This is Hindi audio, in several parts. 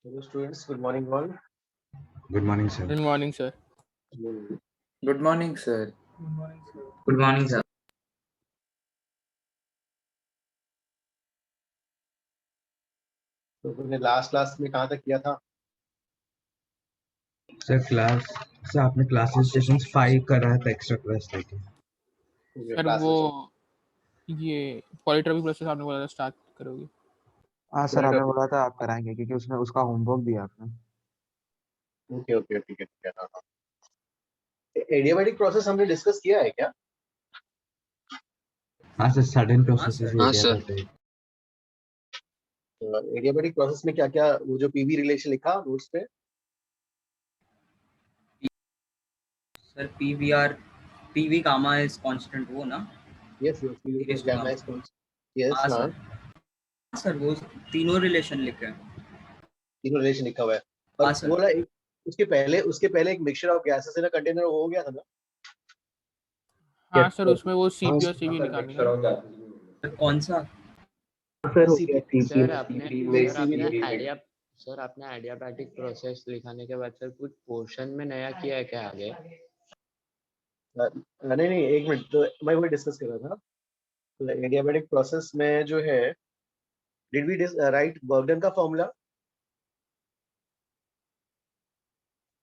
Hello students, good morning all. Good morning, sir. Good morning, sir. Good morning, sir. Good morning, sir. तो तुमने लास्ट क्लास में कहाँ तक किया था? सर आपने क्लासेस सेशंस 5 कर रहा था एक्स्ट्रा क्लास लेके। सर वो ये पॉलिट्रॉपी प्रोसेस आपने बोला था स्टार्ट करोगे। हाँ सर, आपने बोला था आप कराएंगे क्योंकि उसमें उसका होमवर्क दिया आपने। ओके ठीक है। हाँ। एडियाबैटिक प्रोसेस हमने डिस्कस किया है क्या? हाँ sir, sudden processes adiabatic. Adiabatic process में क्या क्या वो जो पीवी रिलेशन लिखा नोट्स पे? Sir PV gamma is constant वो ना? Yes PV gamma is constant. Yes हाँ सर वो तीनों रिलेशन लिखे हैं। तीनों रिलेशन लिखा हुआ है और बोला एक उसके पहले एक mixture of gases in a container हो गया था ना? हाँ सर, उसमें वो सीपी और सीवी निकालनी है। कौन सा? सर आपने एडियाबैटिक प्रोसेस लिखाने के बाद सर कुछ पोर्शन में नया किया है क्या आगे? नहीं एक मिनट, तो मैं वही डिस्कस कर रहा था। तो एडियाबैटिक प्रोसेस में जो है did we write work done का formula?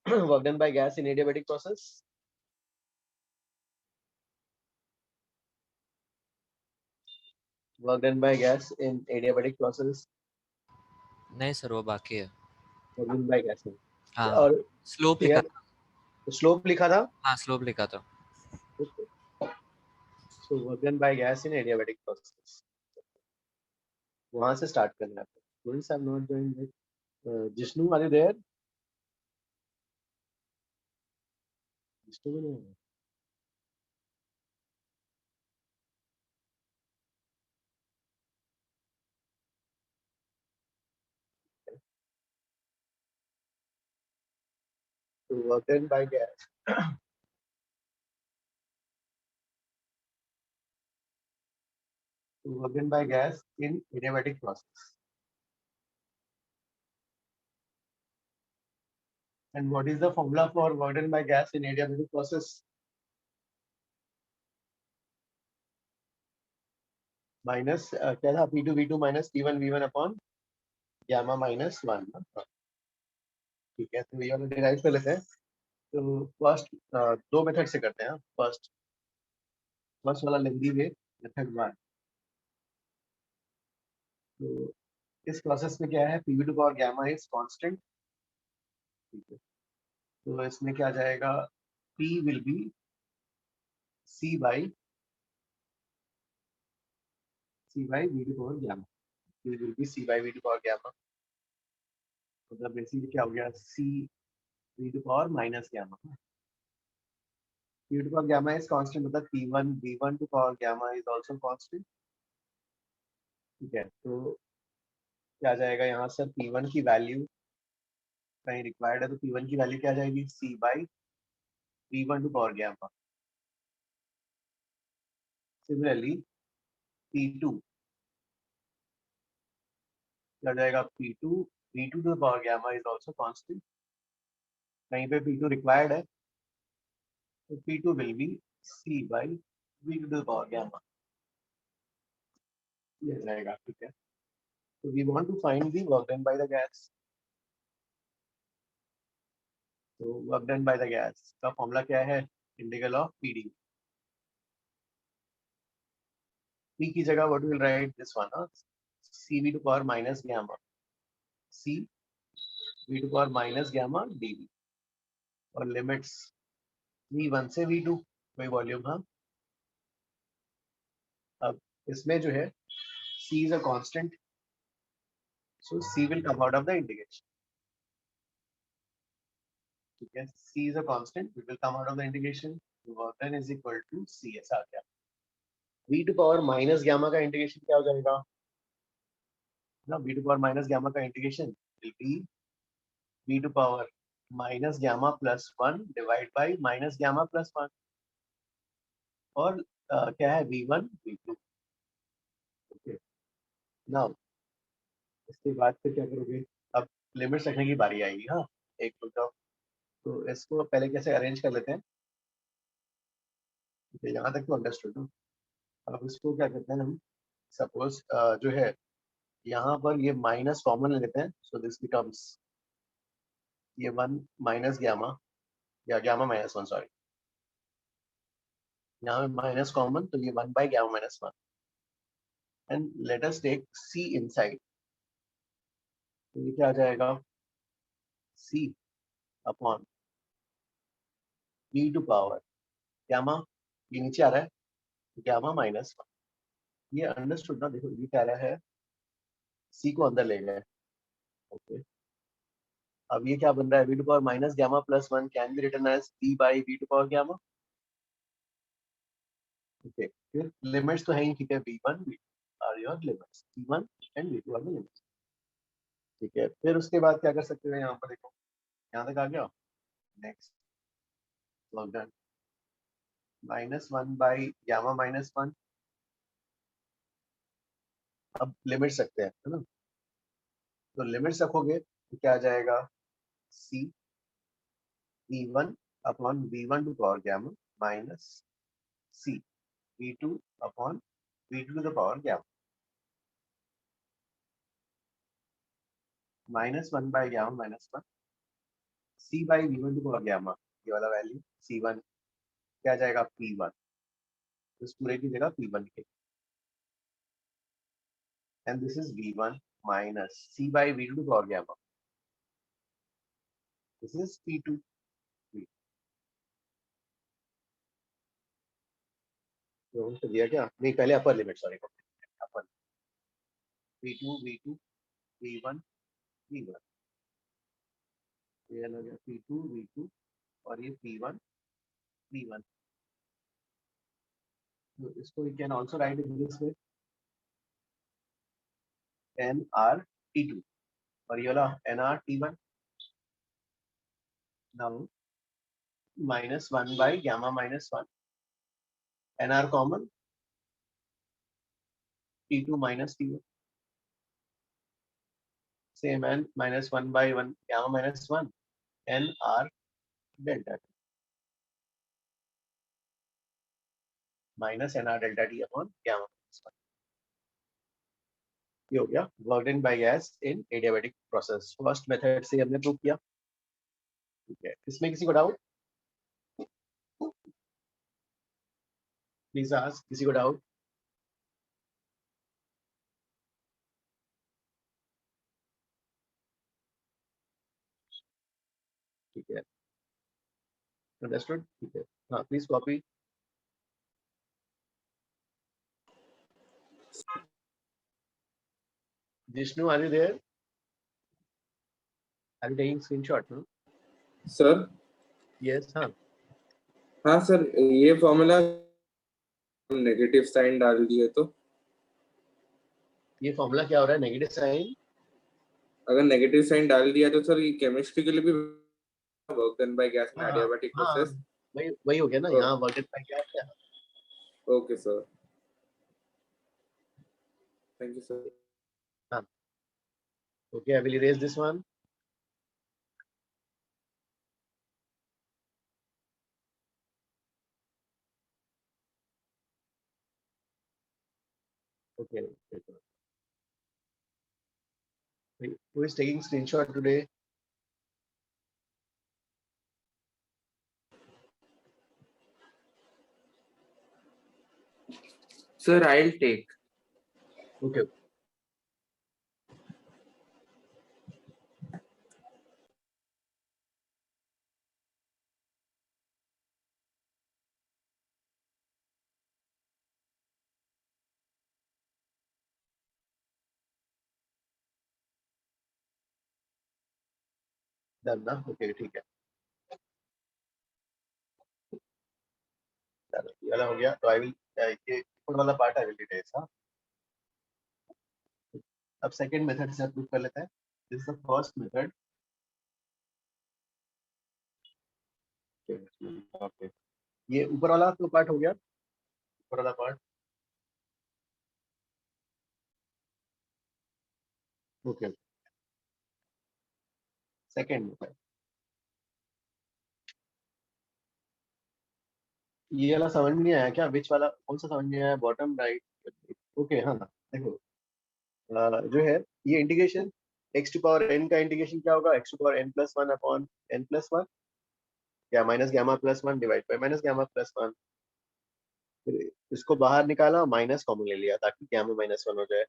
Work done by gas in adiabatic process? Work done by gas in adiabatic process? नहीं सर, वो बाकी है। वर्क डन बाय गैस हाँ, और स्लोप लिखा था। स्लोप लिखा था? हाँ, स्लोप लिखा था। So work done by gas in adiabatic process. वहां से स्टार्ट करना है। Students have not joined yet. Jishnu, are you there? Jishnu भी नहीं है। तो work done by gas work done by gas in adiabatic process. And what is the formula for work done by gas in adiabatic process? Minus क्या था P2 V2 minus T1 V1 upon gamma minus 1. ठीक है, तो ये वाला डिराइव कर लेते हैं. तो फर्स्ट दो मेथड से करते हैं. फर्स्ट वाला लेंदी वे मेथड 1. तो इस प्रोसेस में क्या है, PV to power gamma is constant. ठीक है, तो इसमें क्या जाएगा, P will be C by V to power gamma. P will be C by V to power gamma. मतलब बेसिकली क्या हो गया, C V to power minus gamma. P to power gamma is constant, मतलब P1 V1 to power gamma is also constant. ठीक है, तो क्या जाएगा यहाँ सर, P1 की वैल्यू कहीं रिक्वायर्ड है, तो P1 की वैल्यू क्या जाएगी, C by V1 to power gamma. Similarly P2 क्या जाएगा, P2 V2 to power gamma is also constant. कहीं पे P2 रिक्वायर्ड है, तो P2 will be C by V2 to power gamma. ये जाएगा. ठीक है, तो we want to find the work done by the gas. तो work done by the gas का फॉर्मूला क्या है, इंटीग्रल ऑफ PD. P की जगह what will right this one, CV to power minus gamma, C V to power minus gamma dV. और लिमिट्स V1 से V2 कोई वॉल्यूम. हाँ, अब इसमें जो है C is a constant, so C will come out of the integration. ठीक है, C is a constant, it will come out of the integration. Work done is equal to C. ऐसा आ गया. V to power minus gamma का इंटीग्रेशन क्या हो जाएगा ना, V to power minus gamma का integration will be V to power minus gamma plus 1 divide by minus gamma plus 1. और क्या है, V1 V2. ओके, नाउ इसके बाद फिर क्या करोगे, अब लिमिट्स रखने की बारी आएगी. हाँ, एक मिनट. तो इसको पहले कैसे अरेंज कर लेते हैं, यहाँ तक तो अंडरस्टूड. अब इसको क्या करते हैं हम, सपोज जो है यहाँ पर ये माइनस कॉमन ले लेते हैं. सो दिस बिकम्स ये 1 माइनस गामा, या गामा माइनस 1, सॉरी, यहाँ में माइनस कॉमन, तो ये 1 by gamma minus 1. And let us take C inside. तो ये क्या आ जाएगा, C upon V to power gamma, ये नीचे आ रहा है गामा माइनस 1. ये अंडरस्टूड ना. देखो ये क्या रहा है, C को अंदर ले गए. ओके, अब ये क्या बन रहा है, V to power minus gamma plus 1 can be written as P by V to power gamma. Okay, फिर लिमिट्स तो है ही. ठीक है, V1 V2 are your limits, V1 and V2 are the limits. ठीक है, फिर उसके बाद क्या कर सकते हैं, यहाँ पर देखो, यहाँ तक आ गया. Next work done minus 1 by gamma minus 1. अब लिमिट्स रखते हैं, है ना. तो लिमिट्स रखोगे तो क्या आ जाएगा, C V1 upon V1 to power gamma minus C V2 upon V2 to the power gamma minus 1 by gamma minus 1. C by V1 to power gamma, ये वाला वैल्यू C1 क्या जाएगा, P1. इस पूरे की जगह P1 के. And this is V1 minus C by V2 to power gamma, this is P2. तो दिया क्या, नहीं पहले अपर लिमिट, सॉरी, अपर V2 V2 V1 V1, ये अलग है, P2 V2 और ये P1 P1. तो इसको we can also write in this way nRT2 और ये वाला nRT1. Now -1 by gamma -1, nr common, T2 minus T1, same, and -1 by 1 gamma -1, nr delta T minus nr delta T upon gamma -1. ये हो गया work done by gas in adiabatic process. First method से हमने प्रूव किया। ठीक है, इसमें किसी को डाउट? प्लीज आस्क, किसी को डाउट? ठीक है, अंडरस्टूड। ठीक है, हाँ please copy. Jishnu, are you there? Are you taking screenshot? No sir. Yes, हाँ हाँ सर, ये फॉर्मूला नेगेटिव साइन डाल दिए तो ये फॉर्मूला क्या हो रहा है? Negative sign. अगर नेगेटिव साइन डाल दिया तो सर ये केमिस्ट्री के लिए भी work done by gas in हाँ एडियाबैटिक हाँ, प्रोसेस। वही वही हो गया ना, यहाँ वर्क डन बाय गैस है। Okay sir, thank you sir. हाँ, okay, I will erase this one. Okay. Who is taking screenshot today? Sir, I'll take. Okay. Done ना? Okay, ठीक है। चलो, ये वाला हो गया। तो आई विल, ये ऊपर वाला पार्ट आई विल डिटेल्स। हाँ, अब सेकंड मेथड से अप्रूव कर लेते हैं। This is the first method. Okay, ये ऊपर वाला तो पार्ट हो गया। ऊपर वाला पार्ट ओके। सेकंड मेथड, ये वाला समझ में नहीं आया क्या? विच वाला, कौन सा समझ नहीं आया? Bottom right. ओके, हाँ देखो, जो है ये integration x to power n का इंटीग्रेशन क्या होगा? x to power n plus 1 upon n plus 1 या minus gamma plus 1 divide by minus gamma plus 1। फिर इसको बाहर निकाला, माइनस कॉमन ले लिया ताकि गामा माइनस 1 हो जाए।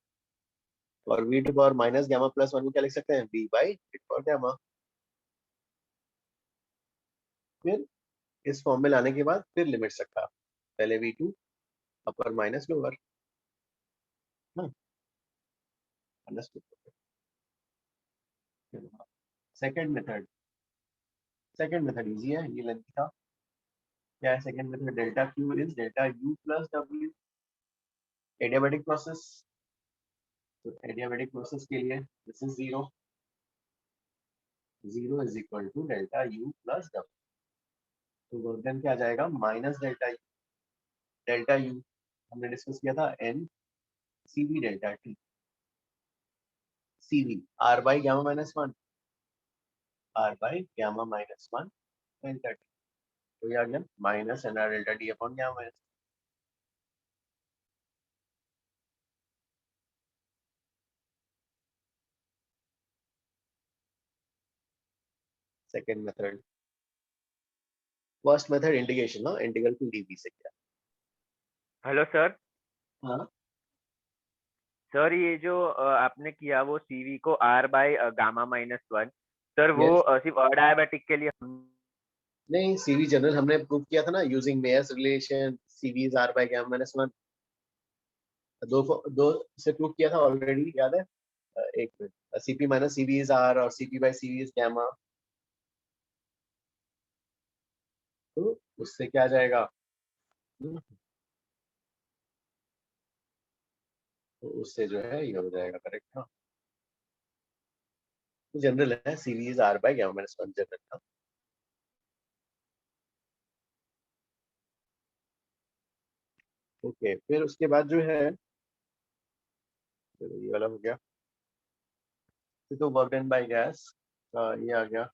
और v to power minus gamma plus 1 को क्या लिख सकते हैं? v by power gamma. फिर इस फॉर्म में लाने के बाद फिर लिमिट रखा, पहले v2 upper minus lower. Second method, second method easy है, ये लेंथ था। क्या है second method? Delta Q is delta U plus W, adiabatic process. तो एडियाबैटिक प्रोसेस के लिए this is 0, 0 is equal to delta U plus W. तो वर्क डन क्या आ जाएगा? Minus delta U. Delta U हमने डिस्कस किया था, n C V delta T, C V R by gamma minus 1, R by gamma minus 1 delta T. तो ये आ गया minus n R delta T upon gamma minus. Second method, first method integration ना, इंटीग्रल टू डीवी से किया। Hello sir. हाँ सर ये जो आपने किया वो सीवी को आर बाय गामा -1, सर वो सिर्फ अडायाबैटिक के लिए नहीं, सीवी जनरल हमने प्रूव किया था ना, using Mayer's relation, CV is R by gamma minus 1। दो से प्रूव किया था ऑलरेडी, याद है? एक minute, CP minus CV is R और CP by CV is gamma. तो उससे क्या आ जाएगा? तो उससे जो है ये हो जाएगा, करेक्ट ना? जनरल है, CV is R by gamma minus 1 general था। ओके, फिर उसके बाद जो है, चलो ये वाला हो गया। तो वर्क डन बाय गैस ये आ गया।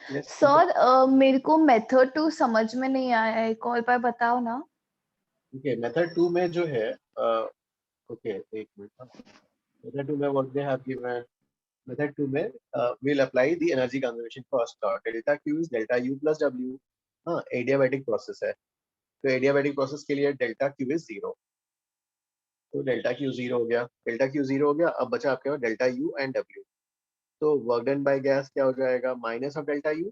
Yes, सर मेरे को मेथड 2 समझ में नहीं आया है, एक और बार बताओ ना। ओके, मेथड 2 में जो है ओके एक मिनट, मेथड 2 में what they have given, method 2 में we'll apply the energy conservation first law, delta Q is delta U plus W। हाँ, एडियाबैटिक प्रोसेस है, तो एडियाबैटिक प्रोसेस के लिए डेल्टा Q is 0, तो डेल्टा Q 0 हो गया, डेल्टा Q 0 हो गया। अब बचा आपके पास डेल्टा U एंड W, तो वर्क डन बाय गैस क्या हो जाएगा, माइनस ऑफ डेल्टा U,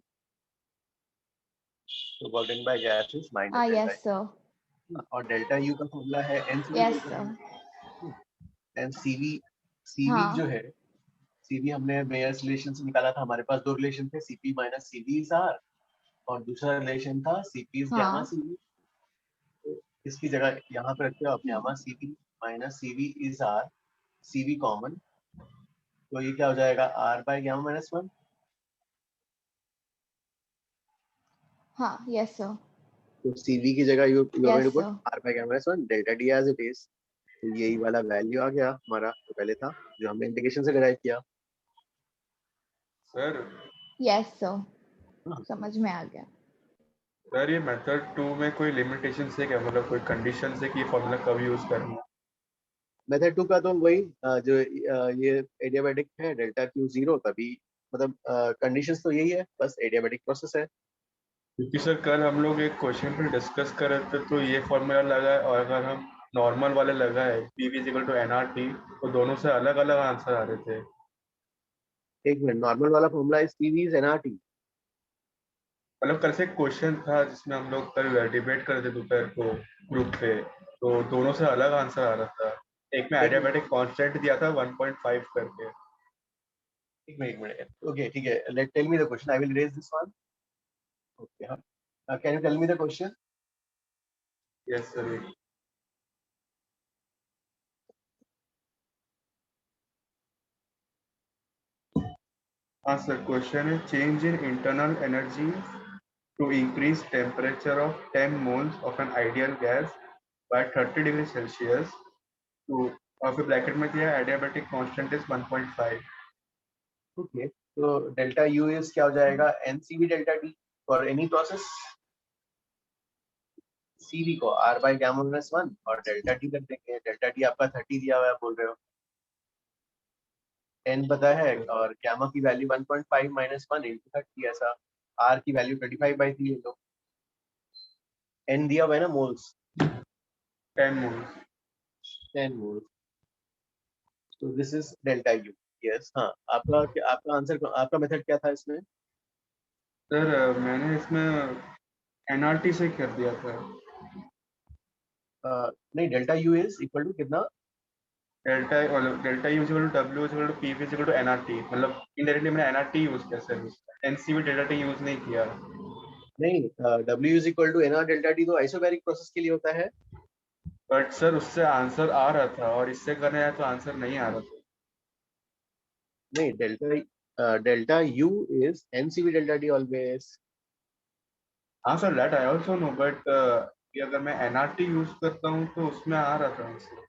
तो work done by gas is minus delta yes sir, U, और डेल्टा U का फॉर्मूला है NCV yes delta sir. U। And CV हाँ जो है, CV हमने बेयर्स रिलेशन से निकाला था, हमारे पास दो रिलेशन थे, CP minus CV is R, और दूसरा रिलेशन था CP इज गामा हाँ CV। तो इसकी जगह यहाँ पे रखते हो आप gamma CV minus CV is R, CV common, तो ये क्या हो जाएगा, R बाय गामा माइनस 1। हाँ यस सर, तो CV की जगह you going to yes put sir, R by gamma minus 1 delta D as it is, तो यही वाला वैल्यू आ गया हमारा, तो पहले था जो हमने इंटीग्रेशन से डिराइव किया। सर यस सर, समझ में आ गया। सर ये मेथड 2 में कोई लिमिटेशन है क्या, मतलब कोई कंडीशन है कि ये फॉर्मूला कब यूज करना है? मेथड 2 का तो वही जो ये एडियाबैटिक है, डेल्टा Q 0 तभी, मतलब कंडीशंस तो यही है, बस एडियाबैटिक प्रोसेस है। क्योंकि सर कल हम लोग एक क्वेश्चन पर डिस्कस कर रहे थे, तो ये फॉर्मूला लगा है, और अगर हम नॉर्मल वाले लगाए PV इक्वल टू NRT, तो दोनों से अलग अलग आंसर आ रहे थे। एक मिनट, नॉर्मल वाला formula is CV is NRT। मतलब कल से एक क्वेश्चन था जिसमें हम लोग कल डिबेट कर रहे थे दोपहर को ग्रुप पे, तो दोनों से अलग आंसर आ रहा था। एक में एडियाबैटिक कांस्टेंट दिया था 1.5 करके। एक मिनट, ओके ठीक है, let tell me the question, I will erase this one. Okay, हाँ, can you tell me the question? Yes sir. हाँ सर, क्वेश्चन है change in internal energy to increase temperature of 10 moles of an ideal gas by 30 degree Celsius to, और फिर ब्रैकेट में दिया adiabatic constant is 1.5। ओके, तो डेल्टा U इज क्या हो जाएगा, NCV delta D for any process, CV को R बाय गामा माइनस 1 और डेल्टा D कर देंगे, डेल्टा D आपका 30 दिया हुआ है, बोल रहे हो, N पता है, और गामा की वैल्यू 1.5 माइनस 1 इंटू 30, ऐसा R की वैल्यू 25/3 ले लो, N दिया हुआ है ना मोल्स, 10 moles। 10 मोल्स, तो this is delta U। Yes, हाँ, आपका आंसर, आपका मेथड क्या था इसमें? सर मैंने इसमें NRT से कर दिया था। नहीं, delta U is equal to कितना, delta U equal to W equal to PV equal to NRT, मतलब इनडायरेक्टली मैंने NRT यूज किया sir, NCV delta T use नहीं किया। नहीं, W is equal to NR delta D तो आइसोबैरिक प्रोसेस के लिए होता है। बट सर उससे आंसर आ रहा था, और इससे करने आया तो आंसर नहीं आ रहा था। नहीं, delta U is NCV delta D always. हाँ sir, that I also know, but अगर मैं NRT यूज करता हूँ तो उसमें आ रहा था आंसर।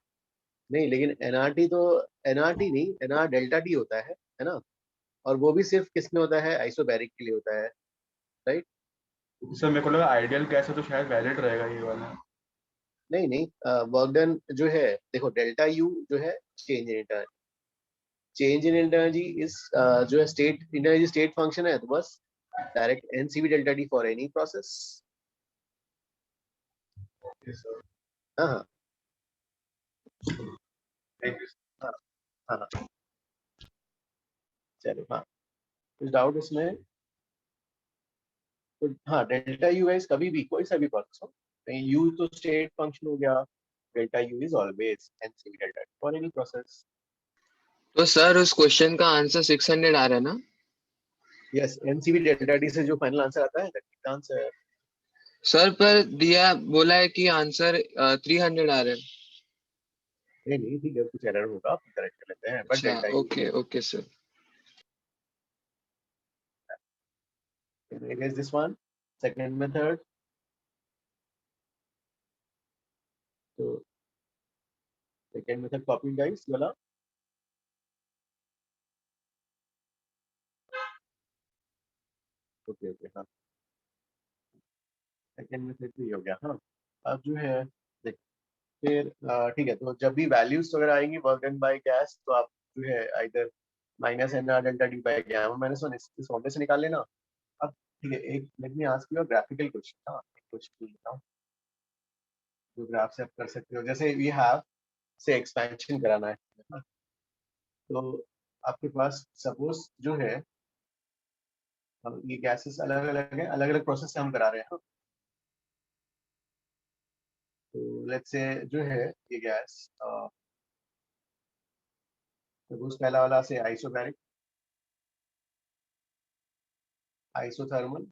नहीं, लेकिन NRT नहीं, NR डेल्टा D होता है ना, और वो भी सिर्फ किस में होता है, आइसोबैरिक के लिए होता है, राइट? सर मेरे को लगा आइडियल गैस है तो शायद वैलिड रहेगा ये वाला। नहीं नहीं, वर्क डन जो है, देखो डेल्टा U जो है change in energy, change in energy is जो है स्टेट एनर्जी, स्टेट फंक्शन है, तो बस direct NCV delta D for any process. Okay sir, हाँ हाँ थैंक यू। हाँ हाँ, चलो, हाँ, कुछ डाउट इसमें? तो हाँ, डेल्टा U इज कभी भी कोई सा भी प्रोसेस हो, U तो स्टेट फंक्शन हो गया, delta U is always NCV delta D for any process. तो सर उस क्वेश्चन का आंसर 600 आ रहा है ना? यस, NCV डेल्टा D से जो फाइनल आंसर आता है, दैट आंसर। सर पर दिया बोला है कि आंसर 300 आ रहा है। नहीं नहीं, ठीक है, कुछ एरर होगा, आप करेक्ट कर लेते हैं, बट अच्छा, delta U okay okay sir. is this one, second method, तो सेकेंड मेथड कॉपी गाइस वाला, ओके ओके हाँ, सेकेंड मेथड तो ये हो गया। हाँ अब जो है देख, फिर ठीक है, तो जब भी वैल्यूज वगैरह आएंगी वर्क डन बाय गैस, तो आप जो है इधर minus n R delta D by gamma minus one इस फॉर्मूले से निकाल लेना। अब ठीक है, एक let me ask you graphical question. हाँ एक क्वेश्चन लेता हूँ जो ग्राफ से आप कर सकते हो। जैसे वी हैव से एक्सपेंशन कराना है ना? तो आपके पास सपोज जो है ये गैसेस अलग अलग है, अलग अलग प्रोसेस से हम करा रहे हैं। तो लेट्स से जो है ये गैस सपोज पहला वाला से आइसोबैरिक, आइसोथर्मल,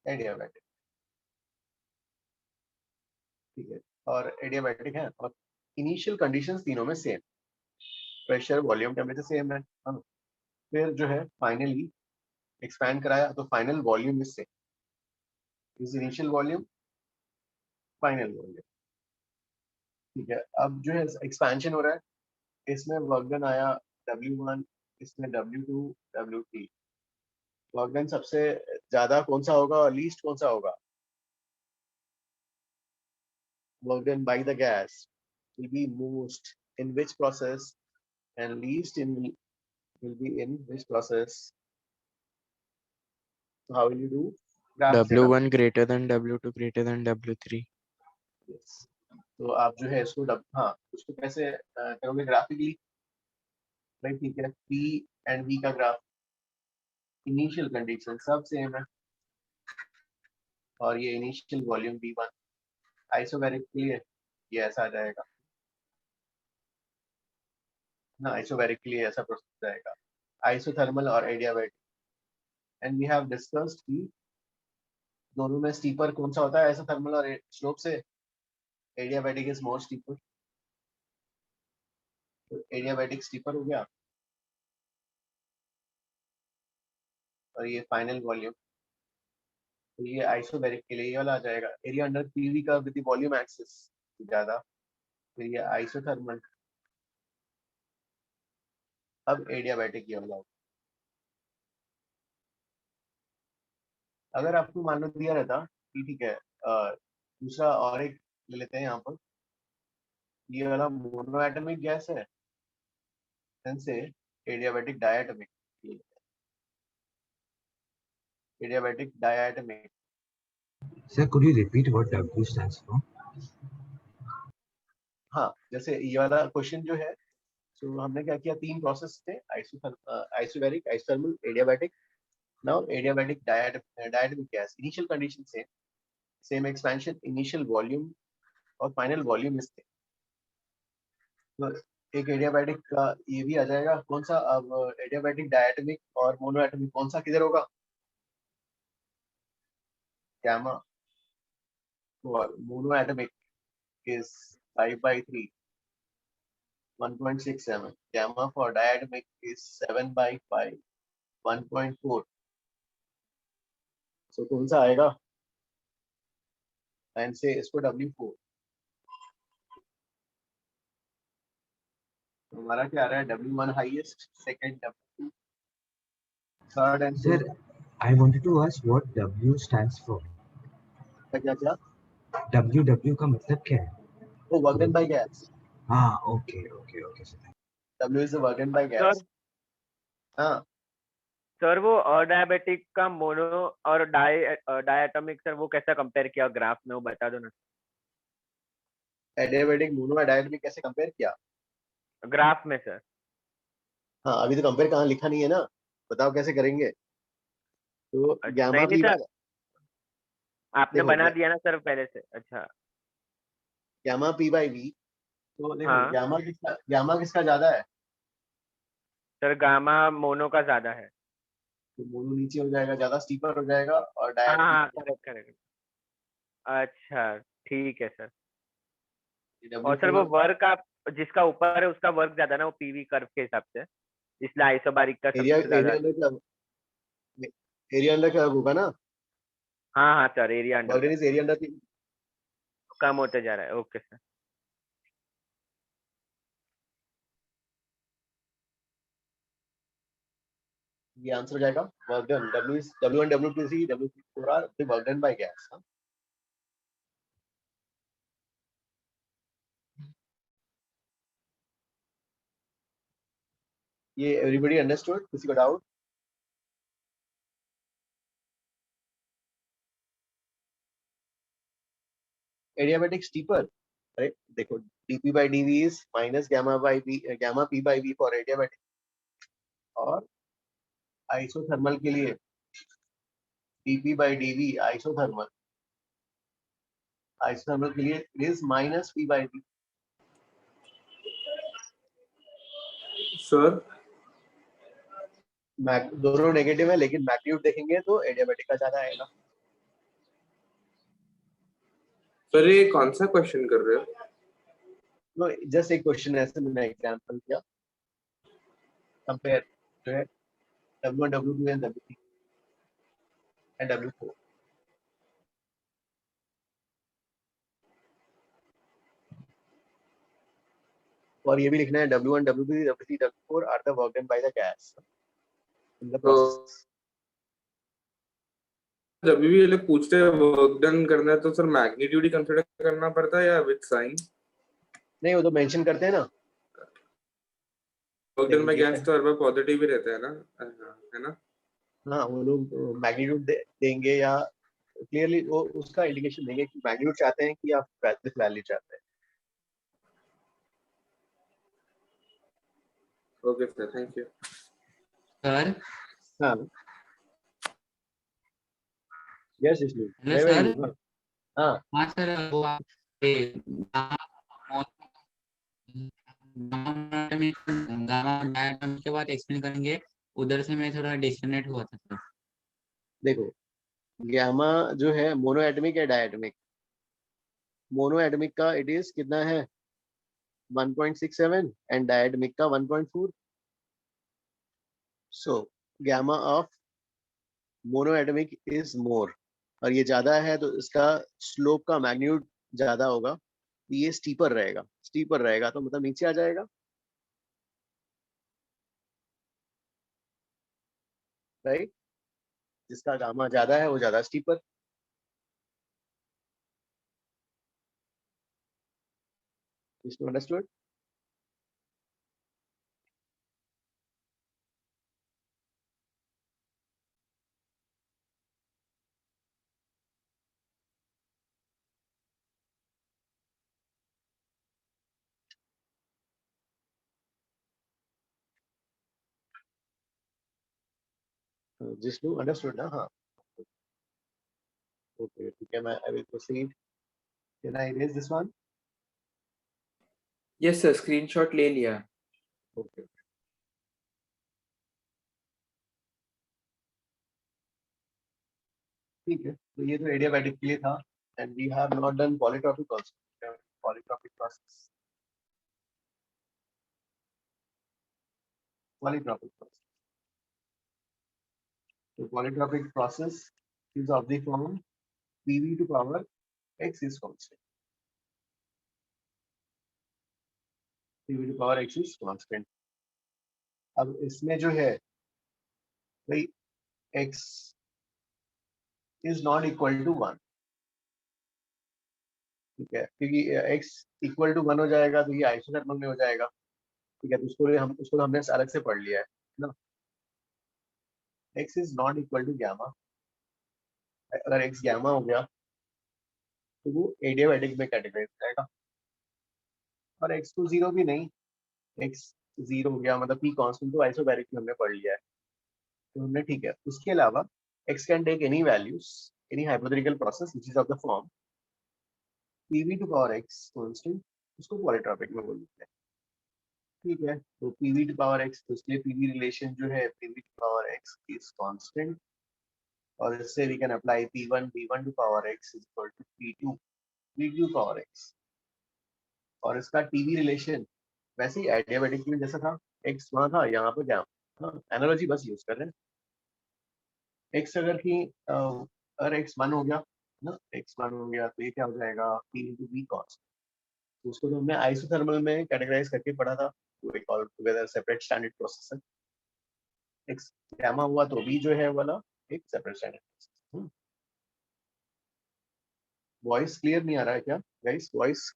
एडियाबैटिक, ठीक है, और एडियाबैटिक है, और इनिशियल कंडीशंस तीनों में same, pressure volume temperature same है। फिर जो है फाइनली एक्सपैंड कराया तो final volume is same, is initial volume final volume, ठीक है। अब जो है एक्सपेंशन हो रहा है, इसमें वर्क डन आया W1, इसमें W2, W3। वर्क डन सबसे ज्यादा कौन सा होगा और लीस्ट कौन सा होगा? Work done by the gas will be most in which process, and least in will be in which process? So how will you do? Graph से W1 greater than W2 greater than W3. Yes. तो आप जो है इसको हाँ उसको कैसे करोगे ग्राफिकली? भाई ठीक है, P एंड V का ग्राफ, इनिशियल कंडीशन सब सेम है, और ये इनिशियल वॉल्यूम V1 आइसोबैरिक के लिए ये ऐसा आ जाएगा ना, आइसोबैरिक के लिए ऐसा प्रोसेस जाएगा, आइसोथर्मल और adiabatic. And we have discussed कि दोनों में स्टीपर कौन सा होता है आइसोथर्मल और स्लोप से? एडियाबैटिक इज मोर स्टीपर, तो एडियाबैटिक स्टीपर हो गया, और ये फाइनल वॉल्यूम, तो ये आइसोबैरिक के लिए ये वाला आ जाएगा, एरिया अंडर पीवी का विद द वॉल्यूम एक्सिस ज्यादा, फिर ये आइसोथर्मल। अब एडियाबैटिक ये वाला, अगर आपको मान लो दिया रहता कि ठीक है दूसरा और एक ले लेते हैं यहाँ पर, ये वाला मोनोएटमिक गैस है, से adiabatic diatomic, adiabatic diatomic. Sir, could you repeat what W stands for? हाँ जैसे ये वाला क्वेश्चन जो है, तो हमने क्या किया, तीन प्रोसेस थे, isobaric, isothermal, adiabatic. Now adiabatic diatomic gas, initial condition same expansion, initial volume और फाइनल वॉल्यूम इज सेम। तो एक एडियाबैटिक का ये भी आ जाएगा, कौन सा? अब एडियाबैटिक डायटमिक और मोनोएटमिक कौन सा किधर होगा? gamma for monoatomic is 5/3, 1.67. Gamma for diatomic is 7/5, 1.4. So कौन सा आएगा? And say इसको W4। तो हमारा क्या आ रहा है? W1 highest, second W2, third and Sir, fourth। I wanted to ask what W stands for. क्या क्या? W का मतलब क्या है? Oh, work done by gas। हाँ, okay, sir. W is the work done by gas। हाँ सर वो डायबिटिक का मोनो और डायटोमिक सर वो कैसा कंपेयर किया ग्राफ में, वो बता दो ना। एडियाबैटिक मोनो और डायटमिक कैसे कंपेयर किया ग्राफ में सर? हाँ अभी तो कंपेयर कहाँ लिखा नहीं है ना, बताओ कैसे करेंगे? तो गामा नहीं भी सर, आपने देखो, बना दिया ना सर पहले से। अच्छा गामा P/V। तो देखो हाँ गामा किसका ज्यादा है? सर, गामा मोनो का ज्यादा है। तो मोनो नीचे हो जाएगा, ज्यादा स्टीपर हो जाएगा, और हाँ डायटमिक हाँ करेक्ट करेक्ट। अच्छा ठीक है सर। और सर वो वर्क आप जिसका ऊपर है उसका वर्क ज्यादा ना, वो पीवी कर्व के हिसाब से, इसलिए आइसोबारिक का एरिया सबसे ज्यादा। एरिया अंडर क्या होगा ना? हाँ हाँ sir, area under. Area under कम होते जा रहा है। Okay sir. ये आंसर हो जाएगा work done. W1 W2 is W4 are the work done by gas. ये everybody understood? किसी को डाउट? Adiabatic steeper, right? देखो dP by dV is minus gamma P by V for adiabatic, और isothermal के लिए dP by dV isothermal के लिए is minus P by V. Sir दोनों नेगेटिव है, लेकिन मैग्नीट्यूड देखेंगे तो एडियाबैटिक का ज्यादा आएगा। सर ये कौन सा क्वेश्चन कर रहे हो? नो, जस्ट एक क्वेश्चन ऐसे मैंने एग्जांपल किया, कंपेयर जो है W1 W2 and W3 and W4। और ये भी लिखना है W1 W2 W3 W4 are the work done by the gas in the process. जब भी ये लोग पूछते हैं वर्क डन करना है तो सर मैग्नीट्यूड ही कंसीडर करना पड़ता है या विद साइन? नहीं, वो तो मेंशन करते हैं ना, वर्क डन बाय गैस तो हर बार पॉजिटिव ही रहता है ना, है ना? हाँ, वो लोग मैग्नीट्यूड देंगे या क्लियरली वो उसका इंडिकेशन देंगे कि मैग्नीट्यूड चाहते हैं कि आप वैल्यू चाहते हैं। Okay sir, thank you sir. हाँ यस विष्णु। Hello sir. हाँ हाँ सर, वो आप गामा के बाद एक्सप्लेन करेंगे, उधर से मैं थोड़ा डिस्कनेक्ट हुआ था सर। देखो, गामा जो है मोनो एटमिक या डायटमिक? मोनो एटमिक का इट इज कितना है 1.67 एंड डायटमिक का 1.4। So gamma of mono atomic is more, और ये ज्यादा है तो इसका स्लोप का मैग्नीट्यूड ज्यादा होगा, ये स्टीपर रहेगा तो मतलब नीचे आ जाएगा, राइट? जिसका गामा ज्यादा है वो ज्यादा स्टीपर। अंडरस्टूड? जिष्णु अंडरस्टूड ना? हाँ ओके, ठीक है, मैं I will proceed. Can I erase this one? Yes sir, screenshot ले लिया। ओके, ठीक है, तो ये तो एडियाबैटिक के लिए था, and we have not done polytropic also. Polytropic process, तो polytropic process is of the form PV to power x is constant. PV to power x is constant. अब इसमें जो है भाई x is not equal to 1, ठीक है, क्योंकि x इक्वल टू 1 हो जाएगा तो ये आइसोथर्मल में हो जाएगा, ठीक है, तो उसको हमने अलग से पढ़ लिया है ना। x is not equal to gamma, अगर x gamma हो गया तो वो एडियाबैटिक में कैटेगराइज हो जाएगा, और x को 0 भी नहीं, x 0 हो गया मतलब p कांस्टेंट, तो आइसोबैरिक में हमने पढ़ लिया है, तो हमने ठीक है। उसके अलावा x can take any values, any hypothetical process which is of the form pv to power x constant, उसको पॉलीट्रॉपिक में बोल देते हैं, ठीक है। तो pv टू पावर x, तो इसलिए pv रिलेशन जो है pv to power x is constant, और इससे we can apply p1 v1 to power x is equal to p2 v2 power x, और इसका tv रिलेशन वैसे ही एडियाबैटिक में जैसा था, x वहां था, यहाँ पे क्या, हाँ एनालॉजी बस यूज कर रहे हैं। x अगर x 1 हो गया ना x1 हो गया तो ये क्या हो जाएगा P into V cos। तो उसको तो हमने आइसोथर्मल में कैटेगराइज करके पढ़ा था, तो एक all together separate standard process है। x गामा हुआ तो V जो है वाला एक separate standard process. Voice clear नहीं आ रहा है क्या गाइस? वॉइस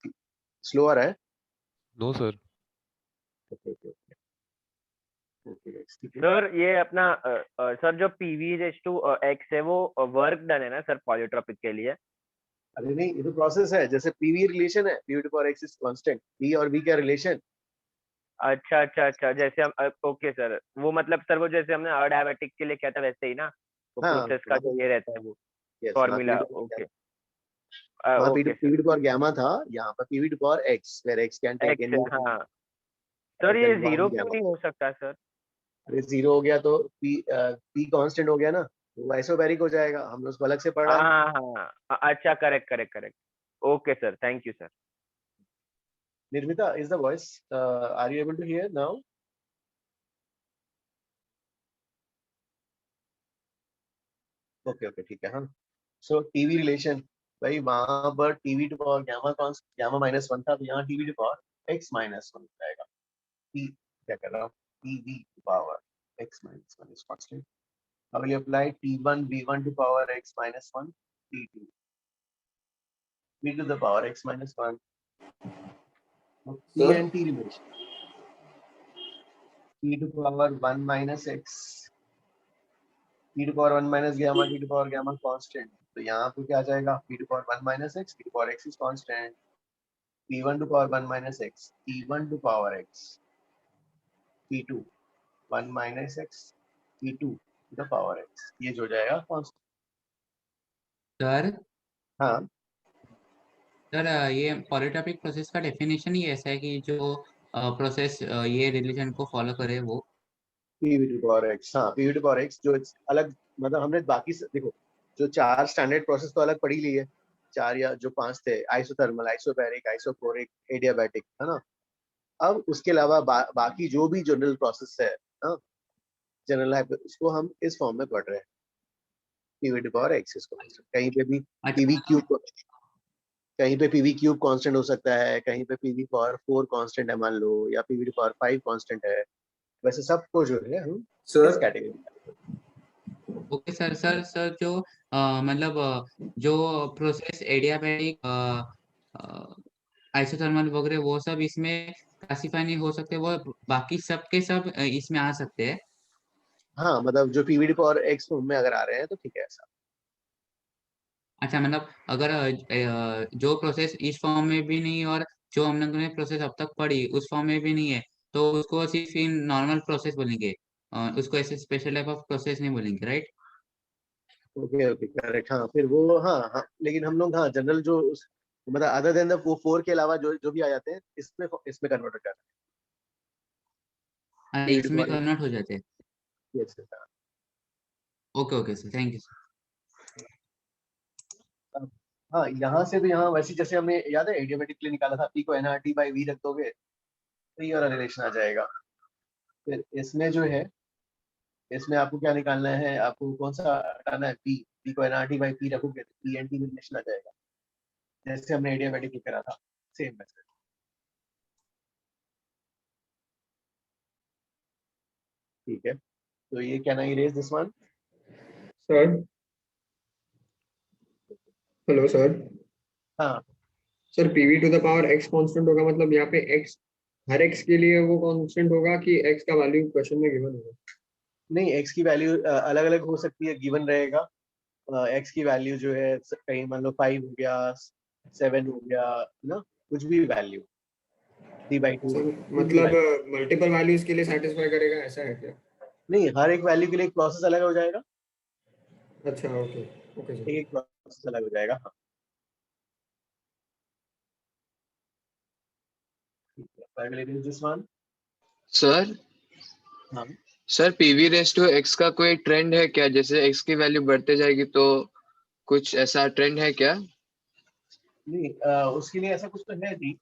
स्लो आ रहा है? No sir. Okay okay okay guys, ठीक है। सर ये अपना सर जो PV रेज टू x है वो वर्क डन है ना सर पॉलीट्रॉपिक के लिए? अरे नहीं, ये तो प्रोसेस है, जैसे PV रिलेशन है, P to the power x is constant, P और V का रिलेशन। अच्छा अच्छा अच्छा, जैसे हम ओके सर, वो मतलब सर वो जैसे हमने अडायबिटिक के लिए किया था वैसे ही ना, वो हाँ प्रोसेस का जो ये रहता है वो yes, फॉर्मूला। वहाँ okay P to okay the power gamma था, यहाँ पर PV to the power x, where x can take x any हाँ सर, ये then 1 जीरो क्यों gamma। नहीं हो सकता सर? अरे जीरो हो गया तो P कांस्टेंट हो गया ना, वो आइसोबैरिक हो जाएगा, हमने उसको अलग से पढ़ा है। हाँ अच्छा, correct correct correct. Okay sir, thank you sir. निर्मिता, is the voice are you able to hear now? Okay okay ठीक है। हाँ, सो टीवी रिलेशन भाई, वहां पर TV to power gamma minus one था, तो यहाँ TV to power x minus one हो जाएगा। टी क्या कर रहा हूँ, TV to power x minus one is constant. अब ये apply T1 V1 to power x minus one, T2 V to the power x minus one. T and T relation, T to power 1 minus x, T to power 1 minus gamma, T to power gamma constant. तो यहाँ पे क्या आ जाएगा, P to power 1 minus x, T to power x is constant, P1 to power 1 minus x, T1 to power x, T2 1 minus x, T2 to the power x, ये जो हो जाएगा कांस्टेंट। सर हाँ सर ये पॉलीट्रॉपिक प्रोसेस का डेफिनेशन ही ऐसा है कि जो प्रोसेस ये रिलीजन को फॉलो करे वो। PV टू पावर x, हाँ PV टू पावर x जो अलग, मतलब हमने बाकी देखो जो 4 स्टैंडर्ड प्रोसेस तो अलग पढ़ ही ली है, 4 या जो 5 थे, आइसोथर्मल, आइसोबैरिक, आइसोकोरिक, एडियाबैटिक, है ना। अब उसके अलावा बाकी जो भी जनरल प्रोसेस है, हाँ जनरल है, उसको हम इस फॉर्म में पढ़ रहे हैं, PV टू पावर x इसको। कहीं पे भी PV क्यूब, कहीं पे PV क्यूब कांस्टेंट हो सकता है, कहीं पे PV पावर 4 कांस्टेंट है मान लो, या PV टू पावर 5 कांस्टेंट है। वैसे सबको जो है हम इस category. Okay sir sir sir जो मतलब जो प्रोसेस एडियाबैटिक आइसोथर्मल वगैरह वो सब इसमें क्लासिफाई नहीं हो सकते, वो बाकी सब के सब इसमें आ सकते हैं। हाँ मतलब जो PV to power x form में अगर आ रहे हैं तो ठीक है ऐसा। अच्छा मतलब अगर जो प्रोसेस इस फॉर्म में भी नहीं और जो हम लोगों ने प्रोसेस अब तक पढ़ी उस फॉर्म में भी नहीं है, तो उसको सिर्फ इन नॉर्मल प्रोसेस बोलेंगे, उसको ऐसे स्पेशल टाइप ऑफ प्रोसेस नहीं बोलेंगे, राइट? Okay okay correct. हाँ फिर वो, हाँ हाँ लेकिन हम लोग हाँ जनरल जो मतलब अदर देन द वो 4 के अलावा जो जो भी आ जाते हैं इसमें कन्वर्ट कर इसमें कन्वर्ट हो जाते हैं। Yes. Okay okay sir, thank you sir. हाँ यहाँ से तो यहाँ वैसे जैसे हमने याद है एडियाबैटिक के लिए निकाला था, P को nRT by V रख दोगे तो ये वाला रिलेशन आ जाएगा। फिर इसमें जो है, इसमें आपको क्या निकालना है, आपको कौन सा हटाना है, P को nRT by P रखोगे तो P and T रिलेशन आ जाएगा, जैसे हमने एडियाबैटिक करा था, सेम मेथड। ठीक है, तो ये can I erase this one? Sir hello sir. हाँ sir PV to the power x constant होगा, मतलब यहाँ पे x हर x के लिए वो कांस्टेंट होगा कि x का वैल्यू क्वेश्चन में गिवन होगा? नहीं, x की वैल्यू अलग अलग हो सकती है, गिवन रहेगा। x की वैल्यू जो है कहीं मान लो 5 हो गया, 7 हो गया ना, कुछ भी वैल्यू 3/2 मतलब मल्टीपल वैल्यूज के लिए सेटिस्फाई करेगा, ऐसा है क्या? नहीं, हर एक वैल्यू के लिए एक प्रोसेस अलग हो जाएगा। अच्छा ओके ओके सर, एक प्रोसेस अलग हो जाएगा। हाँ दिस वन। सर हाँ sir PV raise to x का कोई ट्रेंड है क्या? जैसे x की वैल्यू बढ़ते जाएगी तो कुछ ऐसा ट्रेंड है क्या? नहीं, उसके लिए ऐसा कुछ तो है नहीं,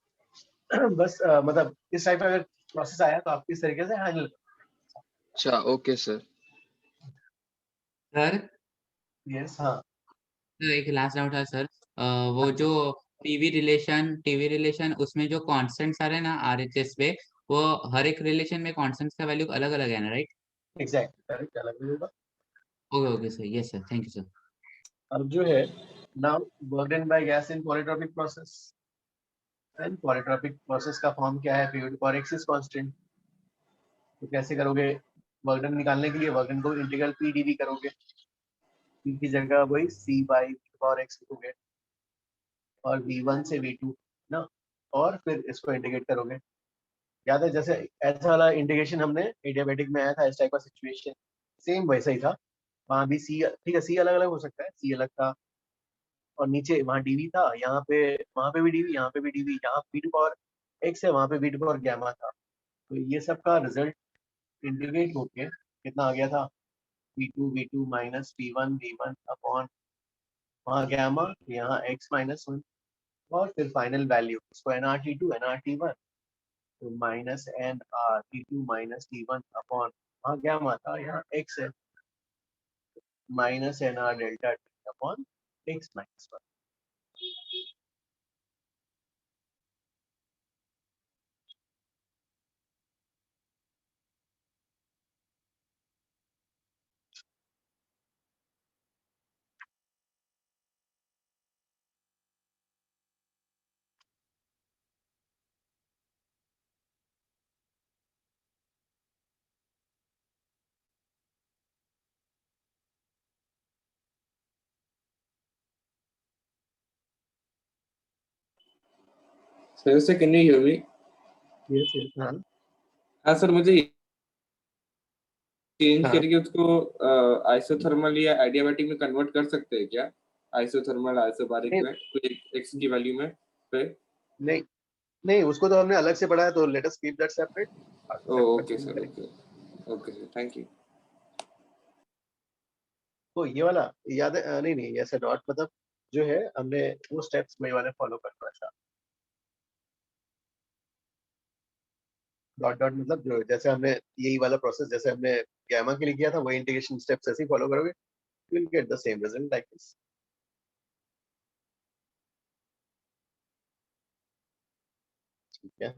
बस मतलब इस टाइप का अगर प्रोसेस आया तो आप किस तरीके से हैंडल। अच्छा ओके सर। सर यस हाँ तो एक लास्ट डाउट है सर, वो जो टीवी रिलेशन उसमें जो कांस्टेंट्स आ रहे हैं ना आरएचएस पे, वो हर एक रिलेशन में कांस्टेंट्स का वैल्यू अलग अलग है ना, राइट? एग्जैक्टली करेक्ट, अलग होगा। Okay okay sir, yes sir, thank you sir. अब जो है now work done by gas in polytropic process, and polytropic process का फॉर्म क्या है, P to power x is constant. तो कैसे करोगे वर्क डन निकालने के लिए, वर्क डन को इंटीग्रल पी डीवी करोगे, पी की जगह वही सी बाई पावर एक्स लिखोगे और v1 से v2 ना, और फिर इसको इंटीग्रेट करोगे। याद है जैसे ऐसा वाला इंटीग्रेशन हमने एडियाबेटिक में आया था, इस टाइप का सिचुएशन सेम वैसा ही था। वहां भी सी, ठीक है सी अलग अलग हो सकता है, सी अलग था और नीचे वहाँ डीवी था, यहाँ पे वहाँ पे भी डीवी, यहाँ पे भी डीवी, यहाँ वी टू पावर एक्स है, वहाँ पे वी टू पावर गैमा था। तो ये सब का रिजल्ट इंटीग्रेट होके कितना आ गया था, v2 माइनस v1 अपॉन वहाँ गैमा, यहाँ x माइनस 1, और फिर फाइनल वैल्यू इसको nRT2 nRT1, तो minus nRT2 minus T1 upon वहाँ गैमा था, यहाँ x है, minus nR delta T upon x minus 1। Sir can you hear me? Yes yes हाँ हाँ सर, मुझे चेंज हाँ करके उसको आइसोथर्मल या एडियाबैटिक में कन्वर्ट कर सकते हैं क्या? आइसोथर्मल आइसोबारिक नहीं में कोई एक्स की वैल्यू में पे? नहीं नहीं, उसको तो हमने अलग से पढ़ा है, तो let us keep that separate. Okay sir, okay sir, thank you. तो ये वाला याद है, नहीं नहीं ऐसा डॉट मतलब जो है हमने वो स्टेप्स वही वाले फॉलो करना था। डॉट डॉट मतलब जो जैसे हमने यही वाला प्रोसेस जैसे हमने गैमा के लिए किया था, वही इंटीग्रेशन स्टेप्स ऐसे ही फॉलो करोगे, you will get the same result like this. ठीक है,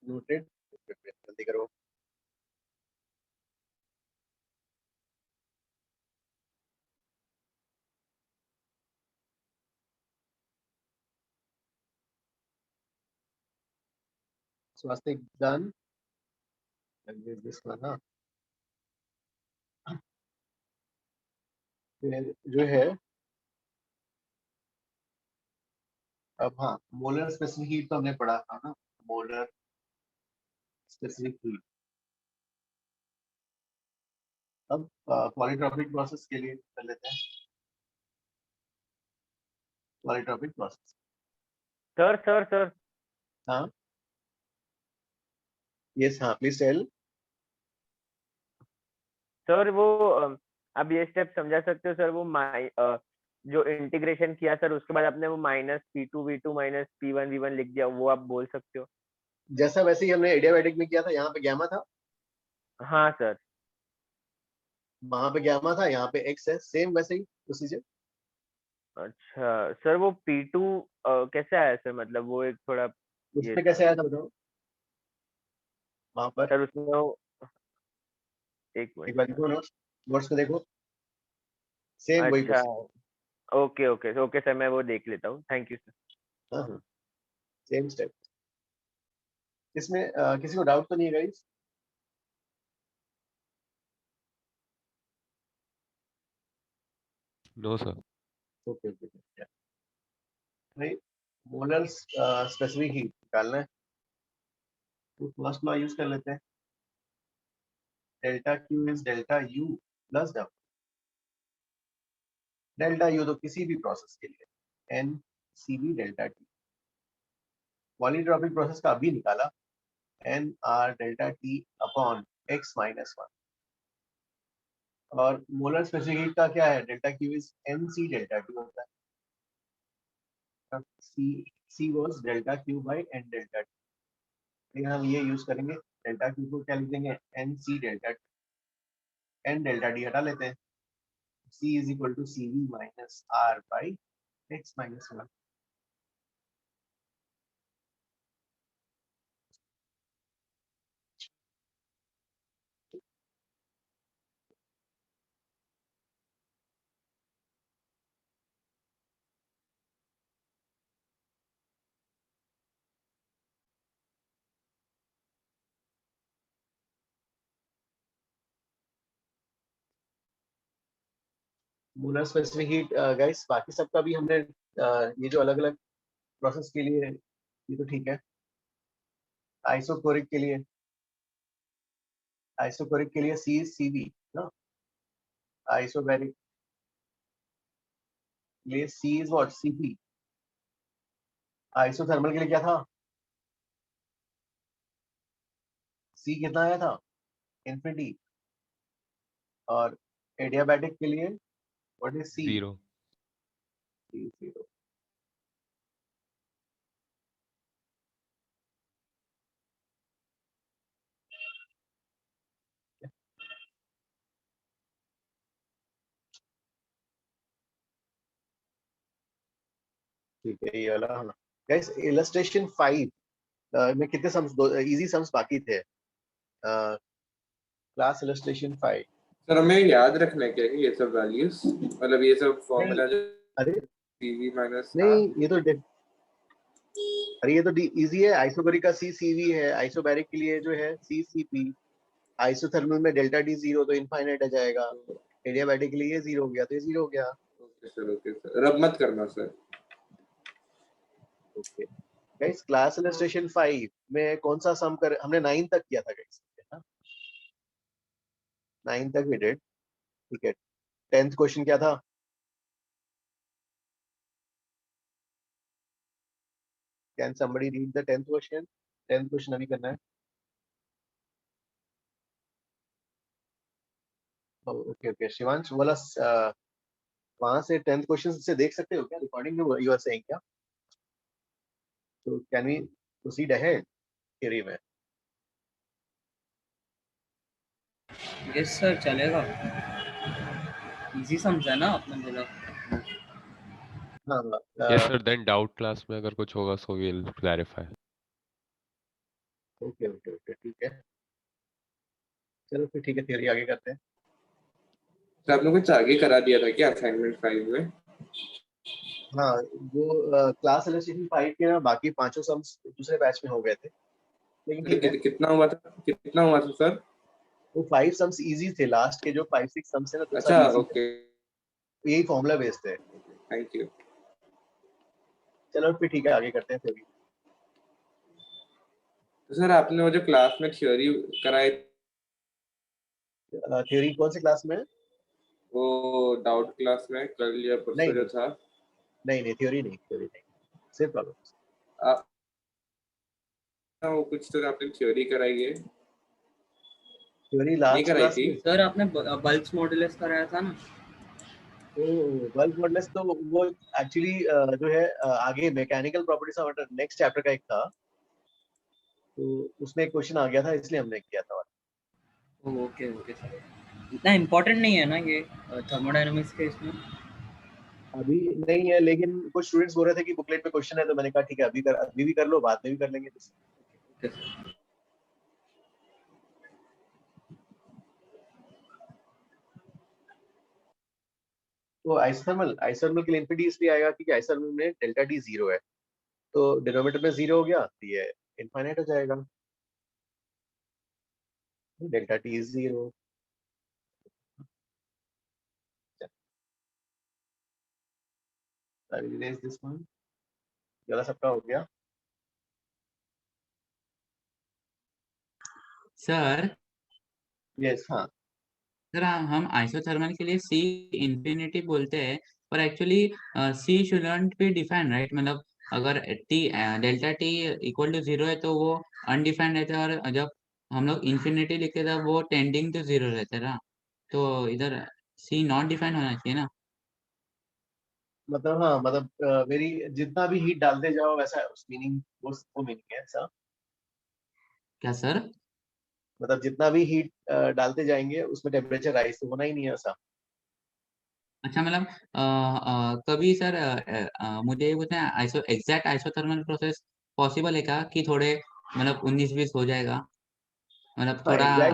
नोटेड, जल्दी करो। स्वास्तिक डन, दिस वन ना, फिर जो है अब हाँ मोलर स्पेसिफिक हीट तो हमने पढ़ा था ना, मोलर स्पेसिफिक हीट। अब पॉलीट्रॉपिक प्रोसेस के लिए कर लेते हैं, polytropic process. Sir sir sir हाँ यस हाँ प्लीज टेल। सर वो अब ये स्टेप समझा सकते हो सर, वो जो इंटीग्रेशन किया सर, उसके बाद आपने वो minus P2 V2 minus P1 V1 लिख दिया, वो आप बोल सकते हो? जैसा वैसे ही हमने एडियाबैटिक में किया था, यहाँ पे गैमा था, हाँ सर। वहां पे गैमा था, यहाँ पे एक्स है, सेम वैसे ही प्रोसीजर। अच्छा सर, वो P2 कैसे आया सर, मतलब वो एक थोड़ा उस ये पे था कैसे आया था बताओ, वहां पर सर, उसमें वो एक एक मिनट बार सर। देखो नोट्स, नोट्स को देखो, सेम वही अच्छा, process. Okay okay okay sir, मैं वो देख लेता हूँ, थैंक यू सर। हाँ हाँ सेम स्टेप। इसमें किसी को डाउट तो नहीं है guys? No sir. Okay okay भाई, मोलर स्पेसिफिक हीट निकालना है, तो फर्स्ट लॉ यूज कर लेते हैं, delta Q is delta U plus W. Delta U तो किसी भी प्रोसेस के लिए, n C B delta T. Polytropic process का अभी निकाला, n R delta T upon x minus 1। और मोलर स्पेसिफिक हीट का क्या है? Delta Q is n C delta T होता है। C was delta Q by n delta T, लेकिन हम ये यूज करेंगे डेल्टा क्यू को क्या लिख देंगे? N C delta T, n delta T हटा लेते हैं। C is equal to CV minus R by x minus 1। Molar specific heat guys, बाकी सबका भी हमने ये जो अलग अलग प्रोसेस के लिए ये तो ठीक है। आइसोकोरिक के लिए C is CV ना। आइसोबैरिक के लिए C is what? CP। Isothermal के लिए क्या था? C कितना आया था? इन्फिनिटी। और एडियाबैटिक के लिए what is C? 0। C is 0। ठीक है, ये वाला हाँ। गाइस इलस्ट्रेशन 5 में कितने सम्स, इजी सम्स बाकी थे? Class illustration 5। सर हमें याद रखना है क्या कि ये सब वैल्यूज, मतलब ये सब फॉर्मूला जो अरे CV माइनस नहीं, ये तो अरे ये तो इजी है। आइसोबैरिक का C CV है, आइसोबैरिक के लिए जो है C CP। आइसोथर्मल में डेल्टा टी 0 तो इनफाइनाइट आ जाएगा। एडियाबैटिक के लिए ये 0 हो गया तो ये 0 हो गया। ओके सर, रब मत करना sir. Okay guys, class illustration 5 में कौन सा सम कर हमने 9 तक किया था गाइस, है ना? 9 तक वी डिड, ठीक है। 10th क्वेश्चन क्या था? Can somebody read the 10th question? 10th question अभी करना है। ओके ओके शिवांश, वाला वहां से 10th क्वेश्चन से देख सकते हो क्या? रिकॉर्डिंग में यू आर सेइंग क्या? तो can we proceed ahead theory में? यस सर, चलेगा। इजी समझा ना आपने बोला। हाँ yes sir, then doubt class में अगर कुछ होगा so we will clarify. Okay okay okay, ठीक है। चलो फिर ठीक है, थ्योरी आगे करते हैं। तो आपने कुछ आगे करा दिया था क्या असाइनमेंट 5 में? हाँ, वो क्लास इलस्ट्रेशन 5 के ना बाकी पांचों सम्स दूसरे बैच में हो गए थे, लेकिन ठीक है। कितना हुआ था सर? वो 5 सम्स इजी थे, लास्ट के जो 5-6 सम्स है ना, तो अच्छा सब easy ओके, थे। यही फॉर्मूला बेस्ड है। Thank you. चलो फिर ठीक है, आगे करते हैं थ्योरी। तो सर आपने वो जो क्लास में थ्योरी कराई, थ्योरी कौन सी क्लास में है? वो डाउट क्लास में कल या परसों जो था। नहीं थ्योरी नहीं, सिर्फ प्रॉब्लम्स। वो कुछ तो आपने थ्योरी कराई है, थ्योरी नहीं लास्ट कराई क्लास थी? में। सर आपने बल्क मॉडुलस कराया था ना? बल्क मॉडुलस तो वो एक्चुअली जो है आगे mechanical properties of water next chapter का एक था, तो उसमें एक क्वेश्चन आ गया था, इसलिए हमने किया था। ओके ओके सर, इतना इम्पोर्टेंट नहीं है ना ये थर्मोडायनामिक्स के इसमें? अभी नहीं है, लेकिन कुछ स्टूडेंट्स बोल रहे थे कि बुकलेट में क्वेश्चन है, तो मैंने कहा ठीक है, अभी भी कर लो, बाद में भी कर लेंगे। Okay sir. तो आइसोथर्मल के लिए इन्फिनिटी इसलिए आएगा क्योंकि आइसोथर्मल में डेल्टा टी 0 है, तो डिनोमिनेटर में 0 हो गया तो ये इनफाइनाइट हो जाएगा। Delta T is 0। I will erase this one। ये वाला सबका हो गया। सर यस हाँ। सर हम आइसोथर्मल के लिए सी इंफिनिटी बोलते हैं, पर actually C shouldn't be defined right? मतलब अगर T delta T equal to 0 है तो वो अनडिफाइंड रहता है, और जब हम लोग इन्फिनिटी लिखते थे वो टेंडिंग टू 0 रहता है ना, तो इधर सी नॉट डिफाइंड होना चाहिए ना। मतलब हाँ, मतलब वेरी जितना भी हीट डालते जाओ वैसा उस मीनिंग वो मीनिंग है ऐसा। क्या सर? मतलब जितना भी हीट डालते जाएंगे उसमें टेम्परेचर राइज तो होना ही नहीं है ऐसा। अच्छा, मतलब कभी सर मुझे ये पूछना है, एग्जैक्ट आइसोथर्मल प्रोसेस पॉसिबल है क्या कि थोड़े मतलब 19-20 हो जाएगा, मतलब हाँ, थोड़ा?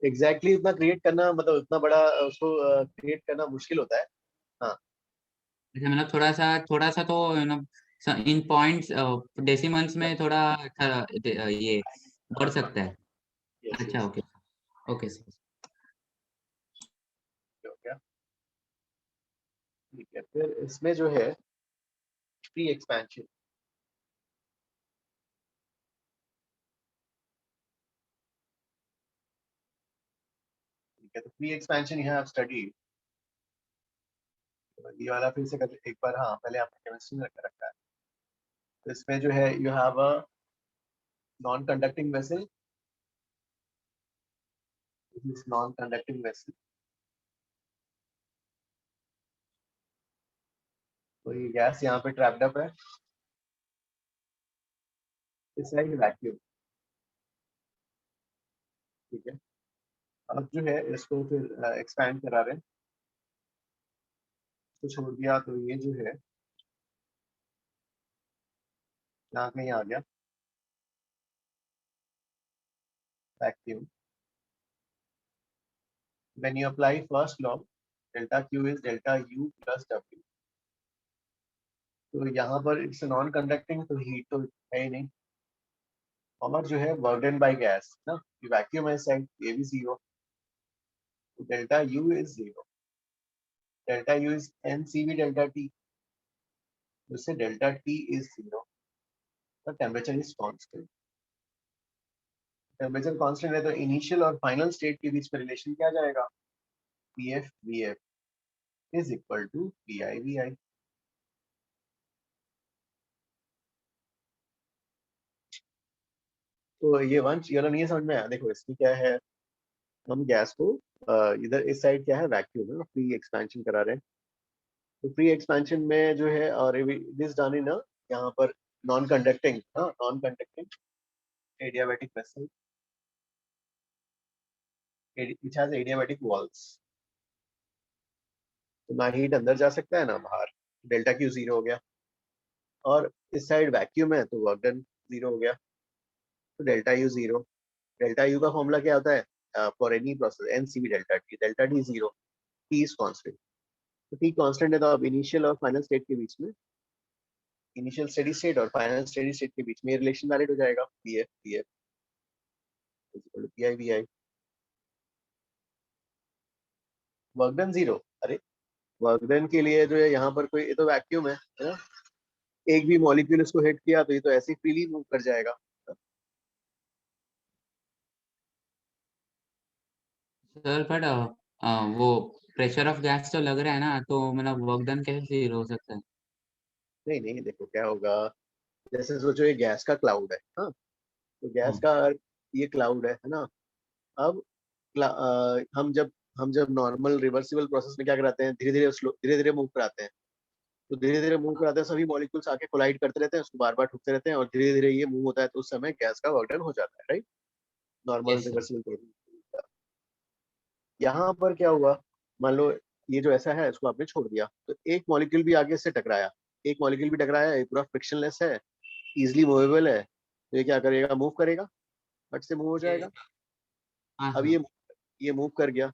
एग्जैक्टली उतना क्रिएट करना, मतलब उतना बड़ा उसको क्रिएट करना मुश्किल होता है। हाँ, अच्छा, मतलब थोड़ा सा तो इन पॉइंट्स डेसिमल्स में थोड़ा ये बढ़ सकता है। यस अच्छा, यस, ओके। Okay sir. हो गया। ठीक है, फिर इसमें जो है प्री एक्सपेंशन। ठीक है, तो pre expansion you have study, ये वाला फिर से कर एक बार। हाँ, पहले आपने केमिस्ट्री में रखा है। तो इसमें जो है you have a non conducting vessel, this non conducting vessel. तो ये गैस यहाँ पे ट्रैप्ड अप है, इस साइड वैक्यूम। ठीक है, अब जो है इसको फिर एक्सपैंड करा रहे हैं, तो छोड़ दिया तो ये जो है यहाँ कहीं आ गया vacuum. When you apply first law, delta Q is delta U plus W. तो यहाँ पर इट्स नॉन कंडक्टिंग, तो हीट तो है ही नहीं। और जो है वर्क डन बाय गैस ना, वैक्यूम है साइड, ये भी जीरो, तो delta U is zero. Delta U is NCV delta T, उससे डेल्टा T इज जीरो। तो temperature is constant. Temperature constant है तो इनिशियल और फाइनल स्टेट के बीच में रिलेशन क्या जाएगा, PF VF is equal to PI VI। तो ये वंश ये नहीं समझ में आया। देखो इसमें क्या है, हम गैस को इधर इस साइड क्या है वैक्यूम है, फ्री एक्सपेंशन करा रहे हैं। तो फ्री एक्सपेंशन में जो है और दिस डन इन यहाँ पर नॉन कंडक्टिंग, हाँ non conducting adiabatic vessel which has adiabatic walls। तो ना हीट अंदर जा सकता है ना बाहर, डेल्टा क्यू जीरो हो गया। और इस साइड वैक्यूम है तो वर्क डन जीरो हो गया, तो delta U zero. Delta U का फॉर्मूला क्या होता है for any process, NCV delta T zero, T is constant. तो टी कांस्टेंट है तो अब इनिशियल और फाइनल स्टेट के बीच में, इनिशियल स्टेडी स्टेट और फाइनल स्टेडी स्टेट के बीच में रिलेशन वैलिड हो जाएगा, PF PF equal to PI VI. Work done zero, अरे वर्क डन के लिए जो है यहाँ पर कोई, ये तो वैक्यूम है ना, एक भी मॉलिक्यूल इसको हिट किया तो ये तो ऐसे फ्रीली मूव कर जाएगा। सर बट वो प्रेशर ऑफ गैस तो लग रहा है ना, तो मतलब वर्क डन कैसे जीरो हो सकता है? नहीं नहीं, देखो क्या होगा, जैसे सोचो ये गैस का क्लाउड है, हाँ तो गैस का ये क्लाउड है ना। अब हम जब नॉर्मल रिवर्सिबल प्रोसेस में क्या कराते हैं, धीरे धीरे मूव कराते हैं। तो धीरे धीरे मूव कराते हैं, सभी मॉलिक्यूल्स आके कोलाइड करते रहते हैं, उसको बार बार ठुकते रहते हैं और धीरे धीरे ये मूव होता है, तो उस समय गैस का वर्क डन हो जाता है, right, normal yes sir. Reversible process. यहाँ पर क्या हुआ, मान लो ये जो ऐसा है इसको आपने छोड़ दिया, तो एक मॉलिक्यूल भी आगे से टकराया, एक मॉलिक्यूल भी टकराया, ये पूरा फ्रिक्शनलेस है, इजिली मूवेबल है, तो ये क्या करेगा, मूव करेगा, फट से मूव हो जाएगा। हाँ अब सर। ये मूव कर गया,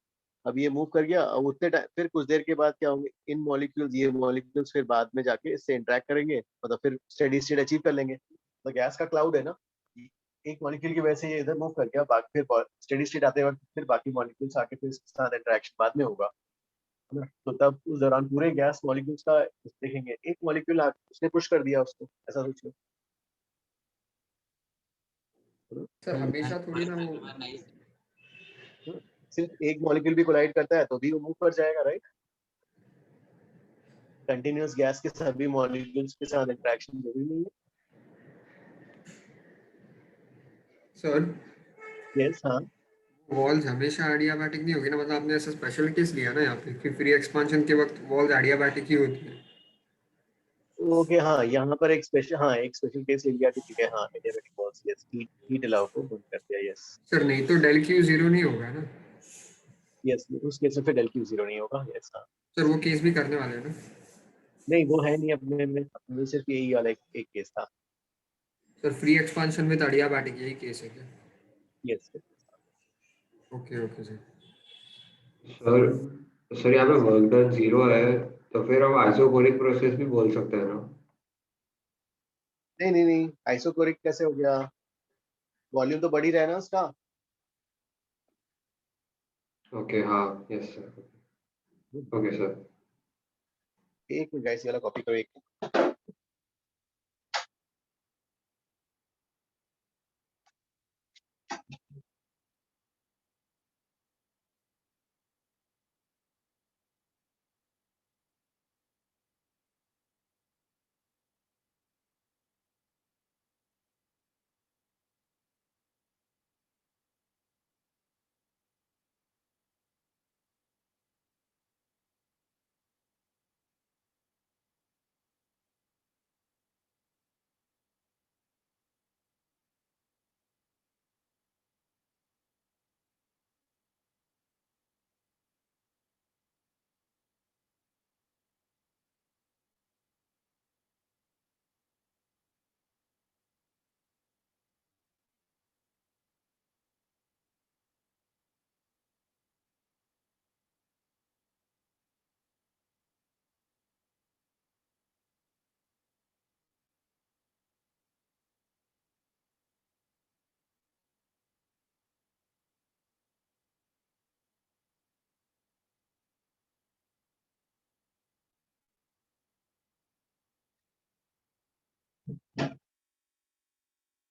अब ये मूव कर गया, अब उतने टाइम फिर कुछ देर के बाद क्या होंगे, इन मॉलिक्यूल्स ये मॉलिक्यूल्स फिर बाद में जाके इससे इंटरेक्ट करेंगे, मतलब फिर स्टेडी स्टेट अचीव कर लेंगे। तो गैस का क्लाउड है ना, एक मॉलिक्यूल की वजह से ये इधर मूव कर गया, बाकी फिर स्टेडी स्टेट आते वक्त फिर बाकी मॉलिक्यूल्स आके फिर इसके साथ इंटरेक्शन बाद में होगा, है ना। तो तब उस दौरान पूरे गैस मॉलिक्यूल्स का देखेंगे, एक मॉलिक्यूल उसने पुश कर दिया उसको, ऐसा सोच लो। सर हमेशा थोड़ी ना सिर्फ एक मॉलिक्यूल भी कोलाइड करता है तो भी वो मूव कर जाएगा, राइट। कंटिन्यूअस गैस के सभी मॉलिक्यूल्स के साथ इंटरेक्शन जरूरी नहीं है। सर यस हाँ वॉल्स हमेशा एडियाबैटिक नहीं होगी ना, मतलब आपने ऐसा स्पेशल केस लिया ना यहाँ पे कि फ्री एक्सपांशन के वक्त वॉल्स एडियाबैटिक ही होती है। ओके हाँ यहाँ पर एक स्पेशल केस ले लिया कि ठीक है हाँ adiabatic walls yes heat allow को बंद कर दिया यस सर नहीं तो डेल क्यू जीरो नहीं होगा ना। यस उस केस में फिर डेल क्यू जीरो नहीं होगा यस हाँ सर वो केस भी करने वाले हैं ना। नहीं वो है नहीं अपने में सिर्फ यही वाला एक केस था। Sir free expansion with adiabatic यही केस है क्या? Yes okay okay sir. Sir यहाँ पे वर्क डन 0 है तो फिर हम आइसोकोरिक प्रोसेस भी बोल सकते हैं ना? नहीं आइसोकोरिक कैसे हो गया? वॉल्यूम तो बढ़ ही रहा है ना उसका। ओके हाँ यस सर ओके सर। एक मिनट गाइस ये वाला कॉपी करो एक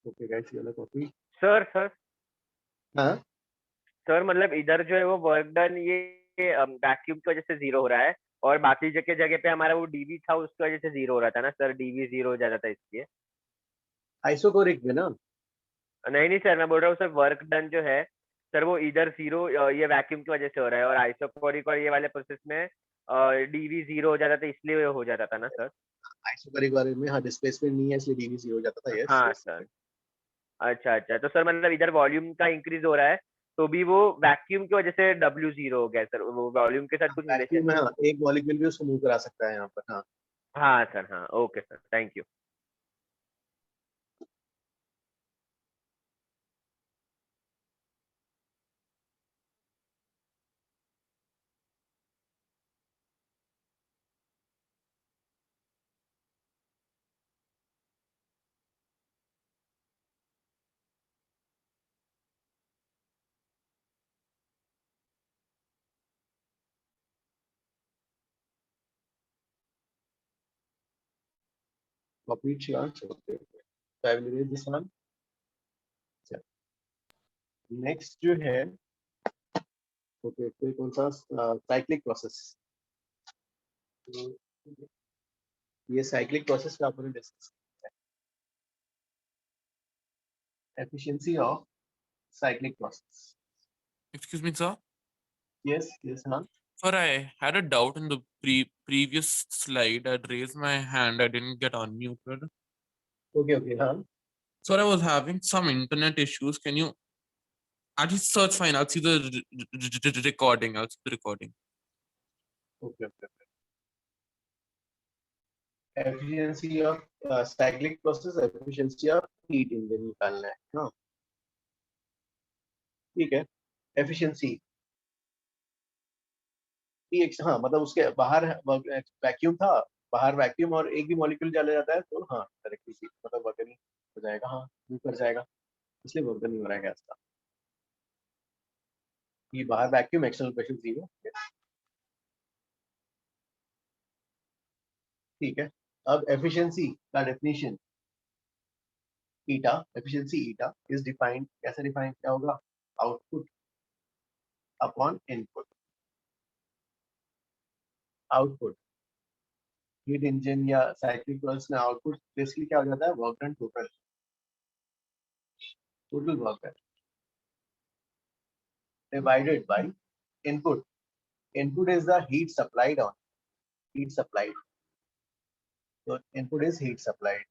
ओके गाइस ये वाला कॉपी। सर हाँ सर मतलब इधर जो है वो वर्क डन ये वैक्यूम की वजह से 0 हो रहा है और बाकी जगह जगह पे हमारा वो डीवी था उसकी वजह से 0 हो रहा था ना सर, डीवी 0 हो जाता था इसलिए। आइसोकोरिक में ना नहीं सर मैं बोल रहा हूँ सर वर्क डन जो है सर वो इधर 0 ये वैक्यूम की वजह से हो रहा है और आइसोकोरिक और ये वाले प्रोसेस में डीवी 0 हो जाता था इसलिए हो जाता था ना सर। आइसोकोरिक वाले में हाँ डिस्प्लेसमेंट नहीं है इसलिए डीवी 0 हो जाता था। यस हाँ सर अच्छा तो सर मतलब इधर वॉल्यूम का इंक्रीज हो रहा है तो भी वो वैक्यूम की वजह से W 0 हो गया सर, वो वॉल्यूम के साथ कुछ रिलेशन वैक्यूम है? में हाँ एक मॉलिक्यूल भी उसको मूव करा सकता है यहाँ पर हाँ। हाँ सर हाँ okay sir thank you. Copy chart okay so I will erase this one। Next जो है ओके फिर कौन सा साइक्लिक प्रोसेस। ये साइक्लिक प्रोसेस का अपन discuss efficiency of cyclic process. Excuse me, sir. Yes हाँ Sir, I had a doubt in the previous slide. I'd raised my hand. I didn't get unmuted. Okay हाँ Sir, I was having some internet issues. Can you actually search fine? I'll see the recording. I'll see the recording. Okay efficiency of cyclic process efficiency of heat engine निकालना है हाँ ठीक है। एफिशिएंसी हाँ मतलब उसके बाहर वैक्यूम था बाहर वैक्यूम और एक भी मॉलिक्यूल चला जाता है तो हाँ डायरेक्टली मतलब वर्क नहीं हो जाएगा हाँ मूव कर जाएगा इसलिए वर्क नहीं हो रहा है गैस का। ये बाहर वैक्यूम एक्सटर्नल प्रेशर 0 ठीक है। अब एफिशिएंसी का definition eta efficiency eta is defined कैसे डिफाइन क्या होगा output upon input. Output heat engine या साइक्लिक प्रोसेस में आउटपुट बेसिकली क्या हो जाता है, work done total, total work done divided by input. Input is the heat supplied on, heat supplied. So input is heat supplied.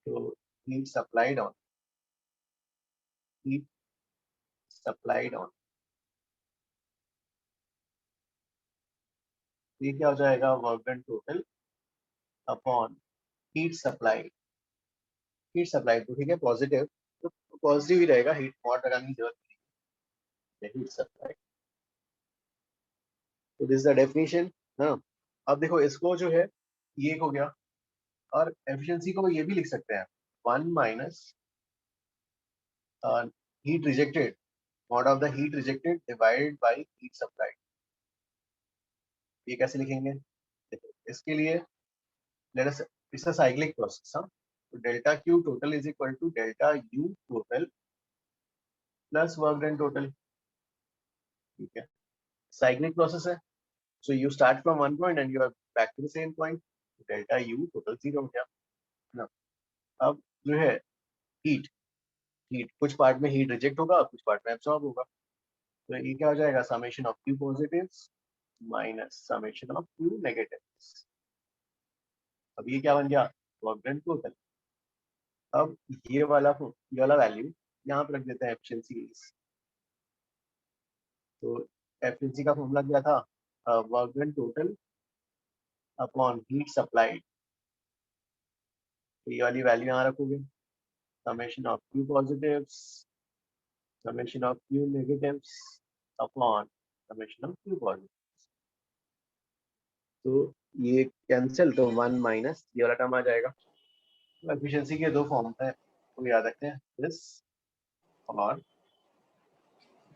So heat supplied on, heat supplied on. ये क्या हो जाएगा, work done total upon heat supplied. Heat supplied तो ठीक है पॉजिटिव, तो पॉजिटिव ही रहेगा, हीट मॉड लगाने की जरूरत नहीं है. Heat supplied. तो दिस इज द डेफिनेशन. हाँ, अब देखो इसको जो है ये एक हो गया, और एफिशिएंसी को ये भी लिख सकते हैं 1 minus heat rejected, mod of the heat rejected divided by heat supplied. ये कैसे लिखेंगे, देखो इसके लिए let us, it's a cyclic process. हाँ, तो delta Q total is equal to delta U total plus work done total. ठीक है, cyclic process है, so you start from one point and you are back to the same point. Delta U total 0 हो गया ना. अब जो है हीट, कुछ पार्ट में हीट रिजेक्ट होगा, कुछ पार्ट में एब्सॉर्ब होगा. तो ये क्या हो जाएगा, summation of Q positives minus summation of Q negatives. अब ये क्या बन गया, वर्क डन टोटल. अब ये वाला वैल्यू यहाँ पे रख देते हैं एफिशिएंसी. तो एफिशिएंसी का फॉर्मूला क्या था, work done total upon heat supplied. ये वाली वैल्यू यहाँ रखोगे, summation of Q positives summation of Q negatives upon summation of Q positive. तो ये कैंसिल, तो 1 माइनस ये वाला टर्म आ जाएगा. तो एफिशिएंसी के दो फॉर्म्स हैं, तो याद रखते हैं, दिस और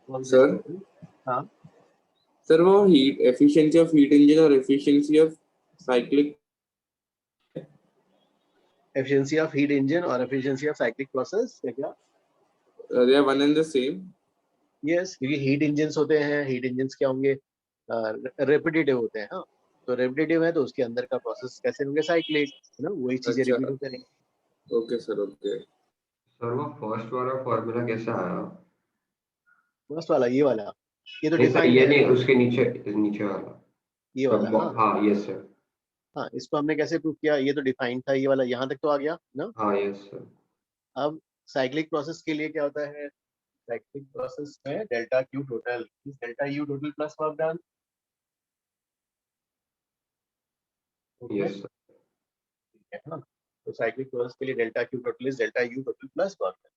सर. हाँ सर वो heat efficiency of heat engine और efficiency of cyclic, efficiency of heat engine और एफिशिएंसी ऑफ साइक्लिक प्रोसेस क्या, they are one and the same. Yes, क्योंकि हीट इंजन्स होते हैं, हीट इंजन्स क्या होंगे, रेपिटेटिव होते हैं. हाँ, तो रेपिटेटिव है तो उसके अंदर का प्रोसेस कैसे होंगे, साइक्लिक, है ना, वही चीजें अच्छा. रिपीट होते रहेंगी. Okay sir, okay. सर वो फर्स्ट वाला फॉर्मूला कैसे आया? फर्स्ट वाला ये वाला, ये तो नहीं सर, डिफाइंड ये है, नहीं, उसके नीचे नीचे वाला. ये वाला. हाँ हाँ यस सर. हाँ, इसको हमने कैसे प्रूव किया, ये तो डिफाइंड था, ये वाला यहाँ तक तो आ गया ना. हाँ यस सर. अब साइक्लिक प्रोसेस के लिए क्या होता है, साइक्लिक प्रोसेस में delta Q total is delta U total plus work done. Yes sir. ठीक है ना, तो साइक्लिक प्रोसेस के लिए delta Q total is delta U total plus work done.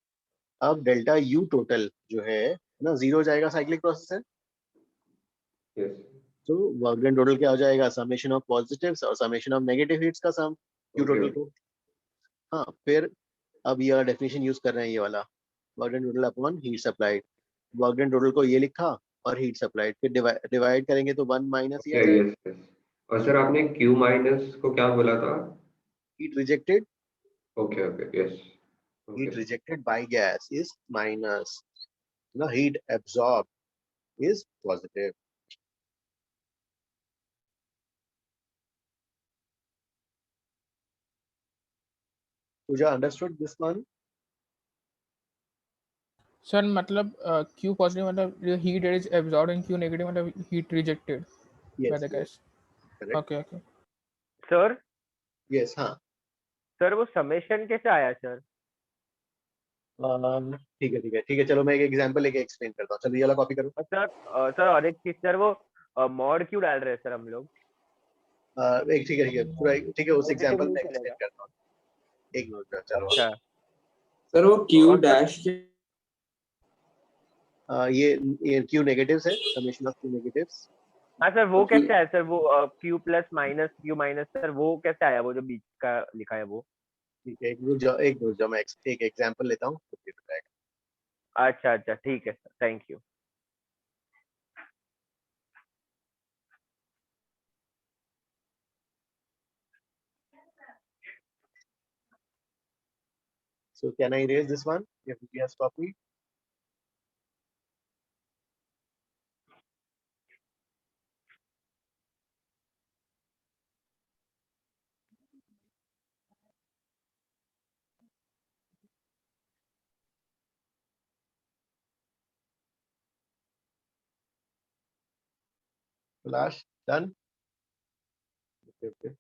अब डेल्टा U टोटल जो है ना 0 हो जाएगा, साइक्लिक प्रोसेस है. यस. तो वर्क डन टोटल क्या हो जाएगा, समेशन ऑफ पॉजिटिव्स और समेशन ऑफ नेगेटिव हीट्स का सम Q टोटल को. हाँ, फिर अब ये वाला डेफिनेशन यूज कर रहे हैं, ये वाला work done total upon heat supplied. Work done total को ये लिखा और हीट सप्लाइड, फिर डिवाइड करेंगे तो 1 माइनस ये आ जाएगा. Yes yes. और सर आपने Q माइनस को क्या बोला था? Heat rejected. Okay okay yes. Heat rejected by gas is minus, no, heat absorbed is positive. Pooja, understood this one? Sir मतलब Q पॉजिटिव मतलब heat is absorbed and Q negative मतलब heat rejected by the gas. Okay okay sir. Yes, हाँ. सर वो समेशन कैसे आया सर? ठीक है ठीक है ठीक है, चलो मैं एक एग्जांपल लेके एक्सप्लेन करता हूँ. चलो ये वाला कॉपी करो. सर सर और एक चीज सर, वो मॉड क्यों डाल रहे हैं सर हम लोग? एक ठीक है पूरा ठीक है, उस एग्जांपल में एक्सप्लेन करता हूँ. एक मिनट, चलो. अच्छा सर वो Q डैश के ये Q नेगेटिव्स है, समेशन ऑफ Q नेगेटिव्स. हाँ सर, वो कैसे आया सर, वो Q plus minus Q minus, sir वो कैसे आया, वो जो बीच का लिखा है वो? ठीक है, एक मिनट जो मैं एक एग्जांपल लेता हूँ तो फिर बताएगा. अच्छा अच्छा ठीक है sir, thank you. So can I erase this one if he has copied? Flash done. Okay.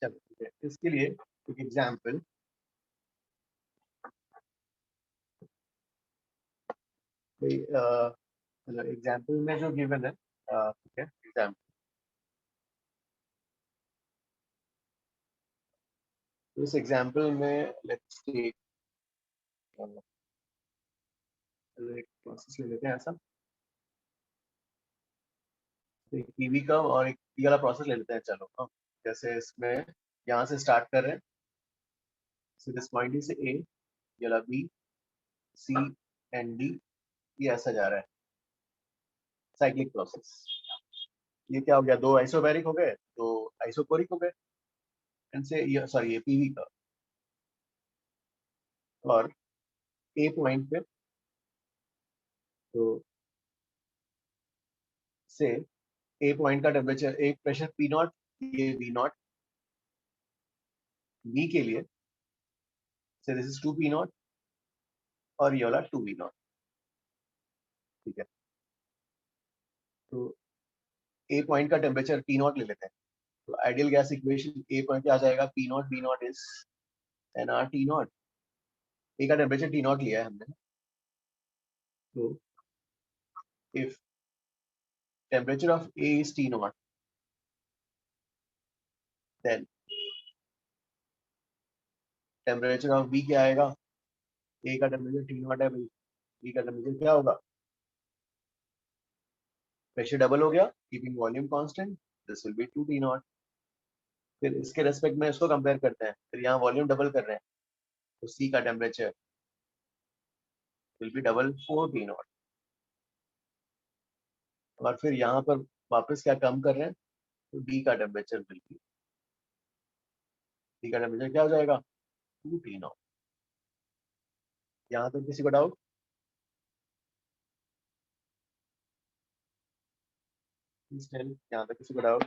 चलो ठीक है, इसके लिए एक एग्जाम्पल एग्जाम्पल में जो गिवन है ठीक है एग्जाम्पल इस एग्जाम्पल में लेट्स टेक एक प्रोसेस ले लेते हैं ऐसा एक पीवी का और एक पी वाला प्रोसेस ले लेते हैं चलो हाँ जैसे इसमें यहाँ से स्टार्ट कर रहे हैं so this point is A ये वाला B C and D ये ऐसा जा रहा है साइक्लिक प्रोसेस ये क्या हो गया दो आइसोबैरिक हो गए दो आइसोकोरिक हो गए इनसे ये सॉरी ये पीवी का और ए पॉइंट पे तो से ए पॉइंट का टेम्परेचर एक प्रेशर पी नॉट ये वी नॉट बी के लिए से दिस इज 2 पी नॉट और ये वाला 2 वी नॉट ठीक है तो ए पॉइंट का टेम्परेचर पी नॉट ले लेते हैं तो ideal gas equation A point पे आ जाएगा P naught V naught is n R T naught A का टेम्परेचर टी नॉट लिया है हमने तो if temperature of A is T naught, then temperature of B क्या आएगा A का टेम्परेचर T naught है भाई B का टेम्परेचर क्या होगा प्रेशर डबल हो गया keeping volume constant this will be 2 T naught फिर इसके रेस्पेक्ट में इसको कंपेयर करते हैं फिर यहाँ वॉल्यूम डबल कर रहे हैं तो C का temperature will be double 4 T naught और फिर यहाँ पर वापस क्या कम कर रहे हैं तो D का टेम्परेचर विल बी D का टेम्परेचर क्या हो जाएगा 2 T naught यहाँ तक किसी को डाउट यहाँ तक किसी को डाउट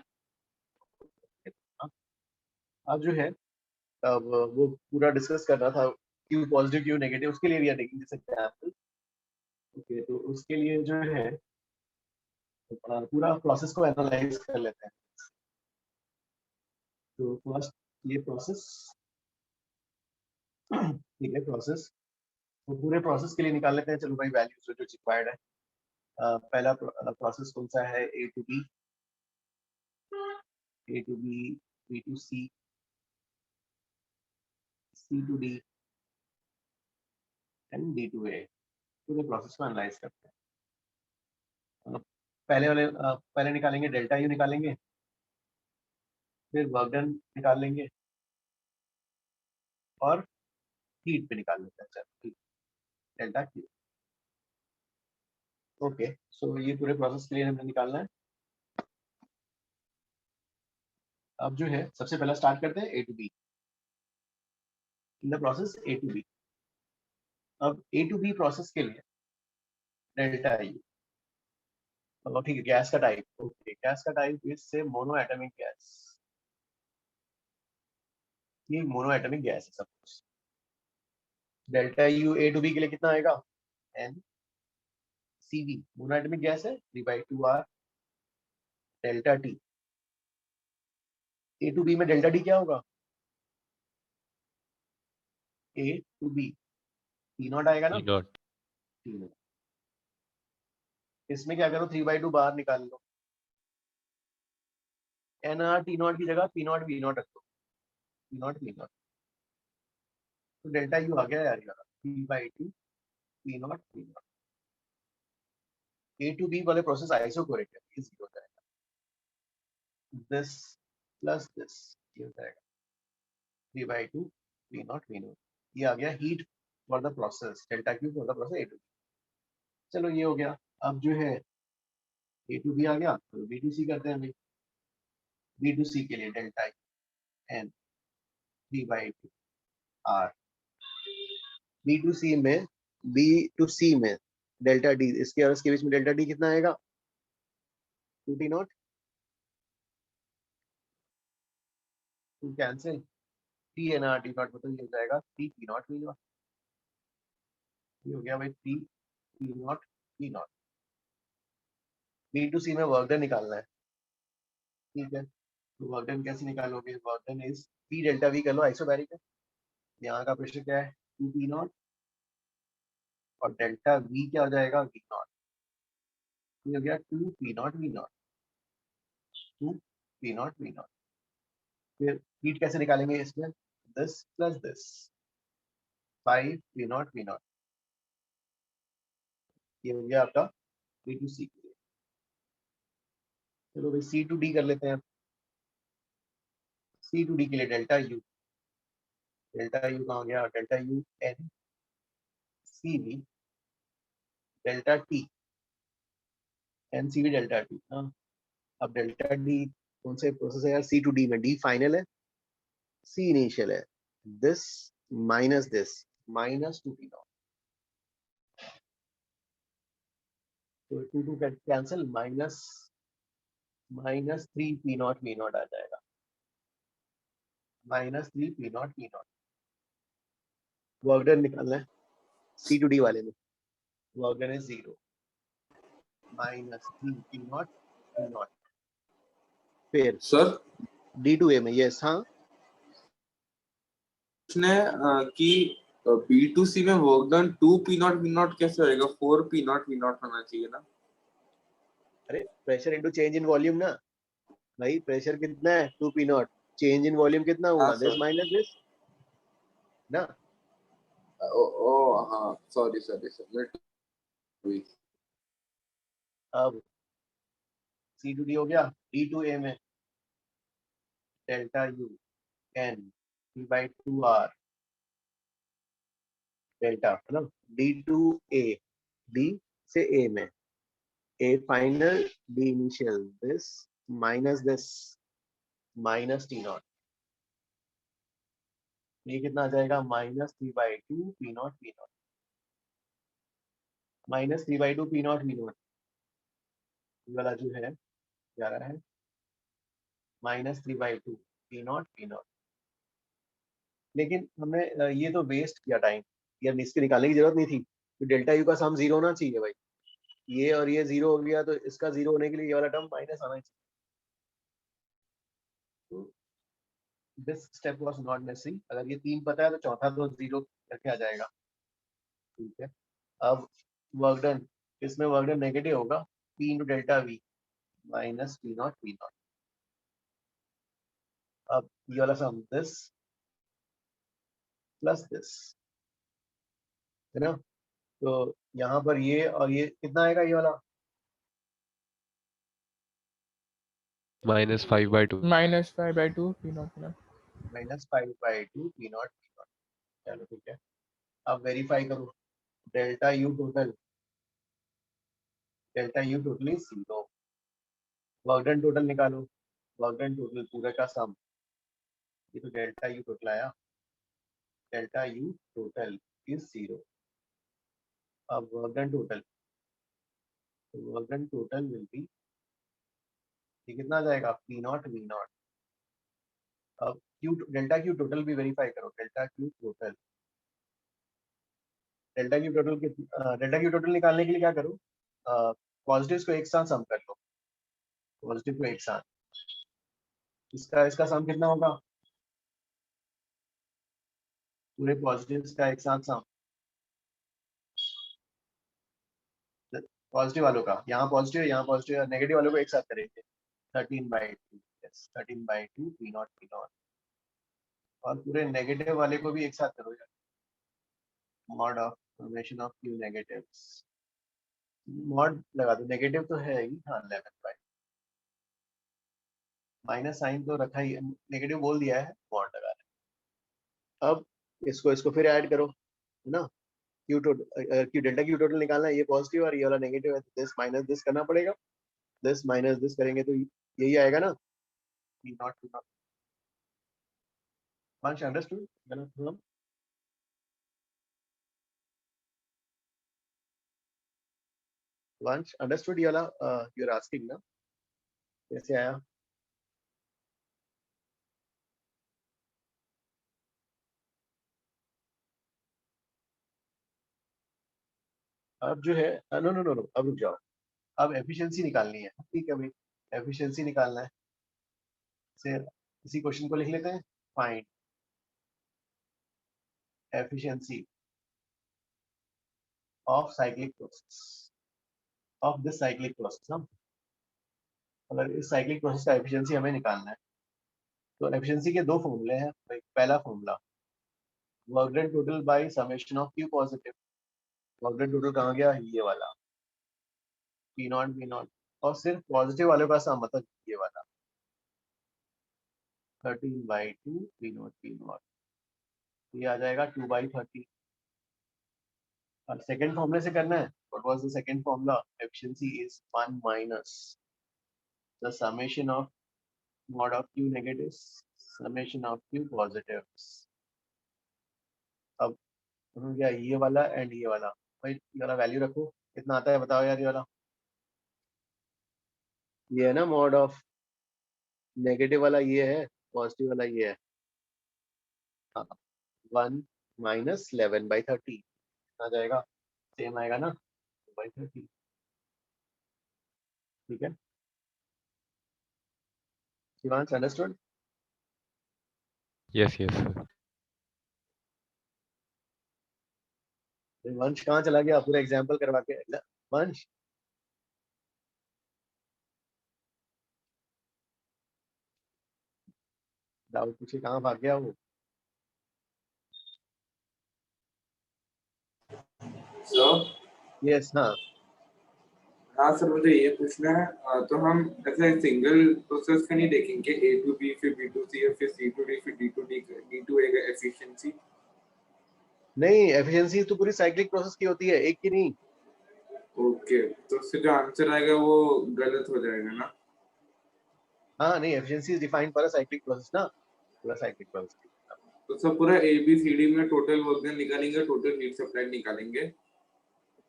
अब जो है अब वो पूरा डिस्कस करना था क्यू पॉजिटिव क्यू नेगेटिव उसके लिए भी टेकिंग दिस एग्जांपल ओके तो उसके लिए जो है तो पूरा प्रोसेस को एनालाइज कर लेते हैं तो फर्स्ट ये प्रोसेस ठीक है प्रोसेस तो पूरे प्रोसेस के लिए निकाल लेते हैं चलो भाई वैल्यूज जो रिक्वायर्ड है पहला प्रोसेस कौन सा है A to B B to C C to D and D to A पूरे प्रोसेस को एनालाइज करते हैं पहले निकालेंगे डेल्टा यू निकालेंगे फिर वर्क डन निकाल लेंगे और हीट पे निकाल लेते हैं चलो डेल्टा क्यू ओके सो ये पूरे प्रोसेस के लिए हमें निकालना है अब जो है सबसे पहला स्टार्ट करते हैं A to B in the process A to B अब A to B प्रोसेस के लिए डेल्टा यू ठीक है गैस का टाइप ओके गैस का type is say mono atomic gas ये मोनो एटॉमिक गैस है suppose delta U A to B के लिए कितना आएगा n CV mono atomic gas है 3/2R delta T A to B में डेल्टा D क्या होगा A to B T not आएगा ना T नॉट इसमें क्या करो 3/2 बाहर निकाल लो NR T नॉट की जगह P नॉट V नॉट रख दो P नॉट V नॉट तो डेल्टा यू आ गया यार 3/2 P not V not A to B वाले प्रोसेस आइसोकोरिक है ये 0 हो जाएगा दिस प्लस दिस ये हो जाएगा 3/2 P नॉट V नॉट ये आ गया heat for the process delta Q for the process A to B चलो ये हो गया अब जो है A to B आ गया तो B to C करते हैं भाई B to C के लिए delta N 3/2 R B to C में डेल्टा D इसके और इसके बीच में डेल्टा D कितना आएगा 2 T not to cancel T N R T not मतलब ये हो जाएगा 3 T नॉट V नॉट ये हो गया भाई 3 T not V not B2C में वर्क डन निकालना है, ठीक है। तो वर्क डन कैसे निकालोगे? Work done is P delta V कर लो, आइसोबैरिक है। यहाँ का प्रेशर क्या है? 2P0 और डेल्टा V क्या हो जाएगा? V0। ये हो गया 2P0 V0, 2P0 V0। फिर हीट कैसे निकालेंगे इसमें? This plus this, 5P0 V0। ये हो गया आपका B2C के लिए। चलो भाई C2D कर लेते हैं। C2D के लिए डेल्टा U कहाँ हो गया? Delta U N CV delta T N CV delta T। हाँ, अब डेल्टा D कौन से प्रोसेस है यार? C2D में D फाइनल है, C इनिशियल है। दिस माइनस 2P0, तो 2 कैंसिल, माइनस 3P0 V0 आ जाएगा, -3P0 V0। वर्क डन निकालना है C2D वाले में। वर्क डन है 0, -3P0 V0। फिर सर D2A में, यस हाँ, उसने कि B2C में वर्क डन 2P0 V0 कैसे होएगा? 4P0 V0 होना चाहिए ना। अरे pressure into change in volume ना भाई। प्रेशर कितना है? 2P0, चेंज इन वॉल्यूम कितना हुआ? दिस माइनस दिस ना। ओ हाँ, सॉरी अब C2D हो गया। D2A में delta U N P/2R delta है ना। D2A, D से A में, A final D initial, this minus T0। ये कितना आ जाएगा? -3/2 P0 V0, -3/2 P0 V0 वाला जो है जा रहा है -3/2 P0 V0। लेकिन हमने ये तो वेस्ट किया टाइम यार, इसके निकालने की जरूरत नहीं थी। तो डेल्टा यू का सम 0 होना चाहिए भाई। ये और ये 0 हो गया, तो इसका 0 होने के लिए ये वाला टर्म माइनस आना चाहिए। तो this step was not necessary. अगर ये 3 पता है तो चौथा तो 0 करके आ जाएगा, ठीक है। अब वर्क डन, इसमें वर्क डन नेगेटिव होगा, P into delta V -P0 V0। अब ये वाला सम दिस प्लस दिस है ना। तो यहाँ पर ये और ये कितना आएगा? ये वाला -5/2 -5/2 P0 P0। -5/2 P0 P0। चलो ठीक है। अब वेरीफाई करो, delta U total is 0। Work done total निकालो, वर्क डन टोटल पूरे का सम, ये तो डेल्टा U टोटल आया, डेल्टा U टोटल इज 0। अब work done total, work done total will be, ये कितना आ जाएगा? P0 V0। अब डेल्टा Q टोटल भी वेरीफाई करो, डेल्टा Q टोटल निकालने के लिए क्या करो? पॉजिटिव्स को एक साथ सम कर लो, पॉजिटिव को एक साथ, इसका सम कितना होगा? पूरे पॉजिटिव्स का एक साथ सम, पॉजिटिव वालों का, यहाँ पॉजिटिव है, नेगेटिव वालों को एक साथ करेंगे। 13/2, यस 13/2 P0 P0। और पूरे नेगेटिव वाले को भी एक साथ करो यार, mod of summation of Q negatives, mod लगा दो, नेगेटिव तो है ही, हाँ 11/, माइनस साइन तो रखा ही, नेगेटिव बोल दिया है, मॉड लगा रहे। अब इसको फिर ऐड करो, है ना। डेल्टा Q टोटल निकालना है, ये पॉजिटिव और ये वाला नेगेटिव है, दिस माइनस दिस करना पड़ेगा। दिस माइनस दिस करेंगे तो यही आएगा ना, P0 P0। Vansh, understood? Vansh, understood ये वाला? you're asking ना, कैसे आया? अब जो है, नो नो नो नो, अब रुक जाओ। अब एफिशिएंसी निकालनी है, ठीक है भाई, एफिशिएंसी निकालना है। फिर इसी क्वेश्चन को लिख लेते हैं, find efficiency of cyclic process, of this cyclic process ना, अगर इस साइक्लिक प्रोसेस का एफिशिएंसी हमें निकालना है तो एफिशिएंसी के दो फॉर्मूले हैं। पहला formula work done total by summation of Q positive, work done total कहाँ गया, ये वाला पी नॉट बी नॉट, और सिर्फ पॉजिटिव वाले का सम मतलब ये वाला 13/2 पी नॉट पी नॉट, ये आ जाएगा 2/30। और सेकंड फॉर्मूले से करना है, what was the second formula, efficiency is 1 minus the summation of mod of q negatives summation of q positives। अब हो गया ये वाला एंड ये वाला, भाई ये वाला वैल्यू रखो, कितना आता है बताओ यार, ये वाला ये है ना mod ऑफ नेगेटिव वाला, ये है पॉजिटिव वाला, ये है 1 माइनस 11/30 आ जाएगा, सेम आएगा ना 2/30, ठीक है। Shivansh understood? Yes, yes, sir. वंश कहाँ चला गया, पूरा एग्जांपल करवा के, वंश डाउट पूछे, कहाँ भाग गया वो? यस हाँ हाँ सर, मुझे ये पूछना है, तो हम ऐसे सिंगल प्रोसेस का नहीं देखेंगे, A to B फिर B to C फिर C to D फिर D to D to A का एफिशिएंसी? नहीं, एफिशिएंसी तो पूरी साइक्लिक प्रोसेस की होती है, एक की नहीं। ओके, तो उससे जो आंसर आएगा वो गलत हो जाएगा ना? हाँ नहीं, efficiency is defined for a cyclic process ना, पूरा साइक्लिक प्रोसेस। तो सब पूरा ABCD में टोटल वर्क डन निकालेंगे, टोटल हीट सप्लाइड निकालेंगे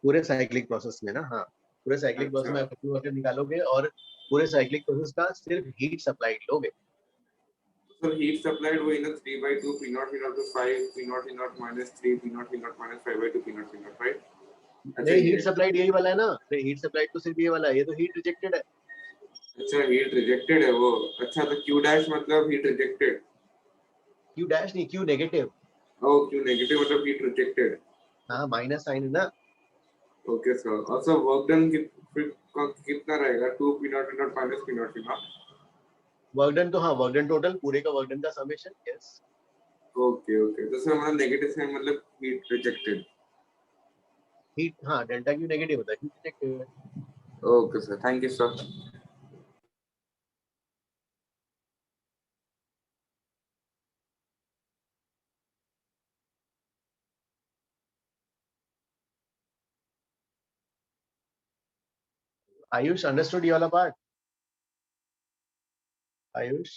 पूरे साइक्लिक प्रोसेस में ना, हाँ पूरे साइक्लिक प्रोसेस में एफिशिएंसी वर्क निकालोगे और पूरे साइक्लिक प्रोसेस का सिर्फ हीट सप्लाइड लोगे। सर हीट सप्लाइड वही ना, 3/2 P0 P0 to 5 P0 P0 minus 3 P0 P0 minus 5/2 P0 P0, right? नहीं, हीट सप्लाइड यही वाला है ना, हीट सप्लाइड तो सिर्फ ये वाला है, ये तो हीट रिजेक्टेड है। अच्छा, हीट रिजेक्टेड है वो, अच्छा तो Q डैश मतलब हीट रिजेक्टेड? Q डैश नहीं, Q नेगेटिव। ओ, Q नेगेटिव मतलब हीट रिजेक्टेड। हाँ, माइनस साइन है ना। ओके सर, और सर वर्क डन कितना रहेगा, 2 P0 P0 minus P0 P0? Work done तो हाँ, वर्क डन टोटल पूरे का वर्क डन का समेशन, यस। ओके ओके, तो सर हमारा नेगेटिव साइन मतलब हीट रिजेक्टेड। हीट हाँ, डेल्टा Q नेगेटिव होता है, heat rejected. Okay sir, thank you sir. Ayush understood ये वाला पार्ट? आयुष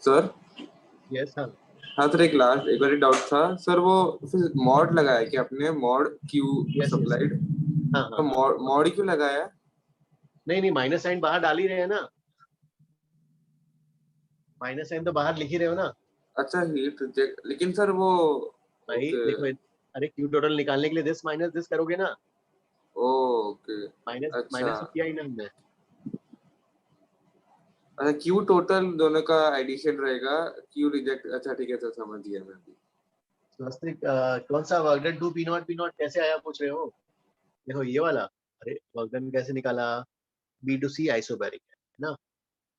सर यस हाँ हाँ सर, एक बार डाउट था सर, वो फिर मॉड लगाया कि आपने मॉड Q सप्लाइड, हाँ तो मॉड क्यों लगाया? नहीं माइनस साइन बाहर डाल ही रहे हैं ना, माइनस साइन तो बाहर लिख ही रहे हो ना। अच्छा, हीट रिजेक्ट, लेकिन सर वो भाई देखो, अरे Q टोटल निकालने के लिए दिस माइनस दिस करोगे ना। ओके, माइनस माइनस तो किया ही ना हमने। अच्छा, Q टोटल दोनों का एडिशन रहेगा, Q रिजेक्ट, अच्छा ठीक है सर, समझ गया मैं भी। स्वस्तिक कौन सा वर्क डन 2 P0 P0 कैसे आया पूछ रहे हो? देखो ये वाला, अरे वर्क डन कैसे निकाला, B2C आइसोबैरिक है ना,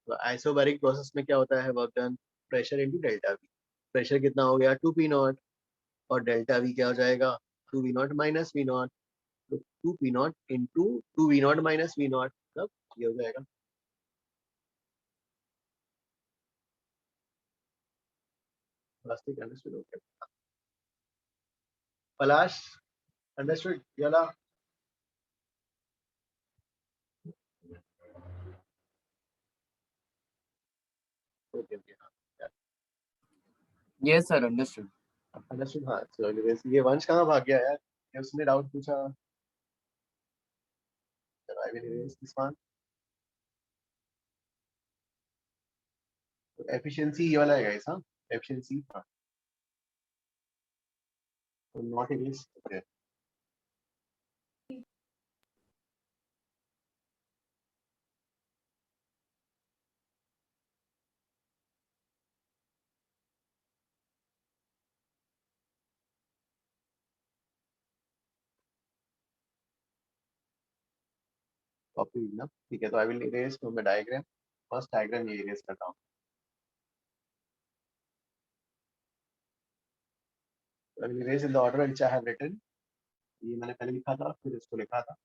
तो आइसोबैरिक प्रोसेस में क्या होता है, work done pressure into delta V। Pressure कितना हो गया 2 P0 और डेल्टा V क्या हो जाएगा 2 V0 माइनस V0, तो 2 P0 into 2 V0 minus V0, मतलब ये हो जाएगा। Palash understood, okay. Palash understood ये वाला? ओके ओके हाँ, यस सर, अंडरस्टूड। अंडरस्टूड हाँ। चलो ये वंश कहाँ भाग गया यार, ये उसने डाउट पूछा। चलो आई will erase this one. Efficiency ये वाला है गाइस, हाँ एफिशिएंसी, हाँ नॉट इरेज, ओके कॉपी ना, ठीक है। तो I will erase from the diagram, first diagram ये इरेज करता हूँ। I will erase in the order which I have written, ये मैंने पहले लिखा था फिर इसको लिखा था।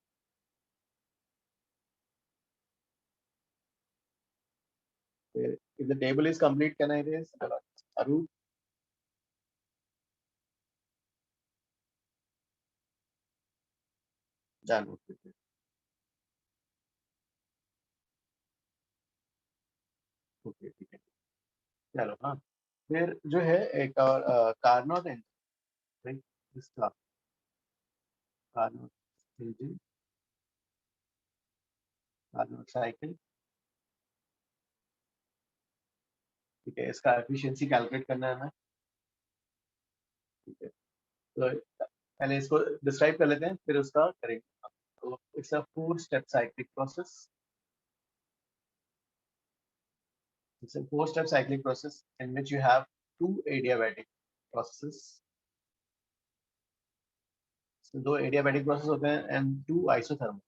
फिर if the table is complete, can I erase? Aru, done. Okay ठीक है, चलो हाँ। फिर जो है एक और कार्नोट इंजन, इसका कार्नोट इंजन, कार्नोट साइकिल, ठीक है। इसका एफिशिएंसी कैलकुलेट करना है हमें, ठीक है। तो पहले इसको डिस्क्राइब कर लेते हैं फिर उसका करेंगे। तो it's a 4 step cyclic process, it's a 4-step cyclic process in which you have 2 adiabatic processes. So 2 adiabatic process होते हैं and 2 isothermal.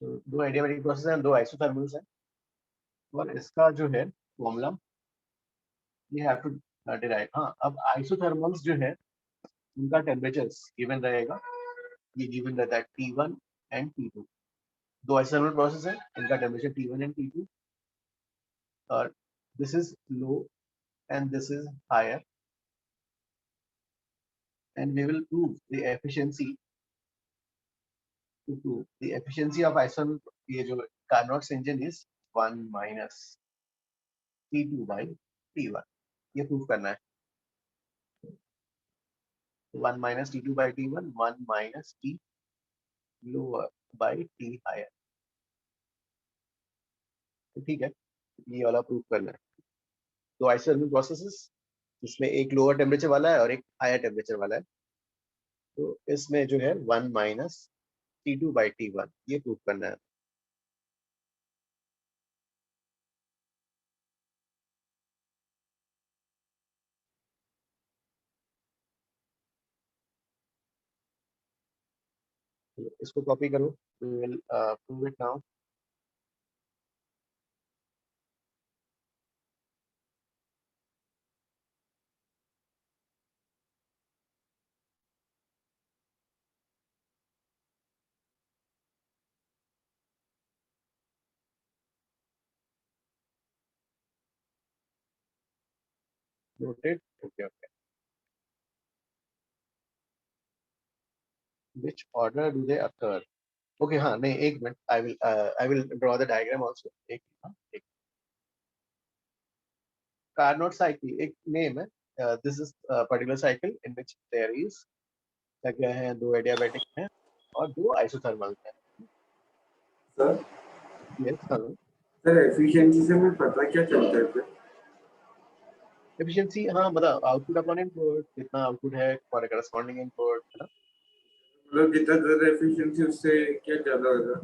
तो 2 adiabatic process हैं, 2 isothermals हैं। और इसका जो है formula you have to derive। हाँ, अब isothermals जो है उनका टेम्परेचर गिवन रहेगा, ये गिवन रहता है T1 and T2। 2 isothermal process है, इनका टेम्परेचर T1 and T2, और this is low and this is higher, and we will prove the efficiency to prove the efficiency of isothermal, ये जो Carnot's engine is 1 minus T2 by T1, ये प्रूव करना है। 1 minus T2 by T1, 1 minus T lower by T higher, ठीक है। ये वाला प्रूव करना है। दो आइसोथर्मल प्रोसेसेस, इसमें एक लोअर टेम्परेचर वाला है और एक हायर टेम्परेचर वाला है। तो इसमें जो है 1 minus T2 by T1 ये प्रूव करना है। इसको कॉपी करो, we will prove it now। Noted, okay, okay। Which order do they occur? Okay, हाँ नहीं, एक minute, I will draw the diagram also। एक Carnot cycle एक नेम है, this is a particular cycle in which there is क्या है, 2 adiabatic हैं और 2 isothermal हैं। सर Yes, हाँ। सर एफिशिएंसी से मैं पता क्या चलता है फिर? एफिशिएंसी, हाँ मतलब आउटपुट अपॉन इनपुट, कितना आउटपुट है फॉर अ करस्पॉन्डिंग इनपुट, है ना। मतलब जितना ज्यादा एफिशिएंसी उससे क्या ज्यादा होगा?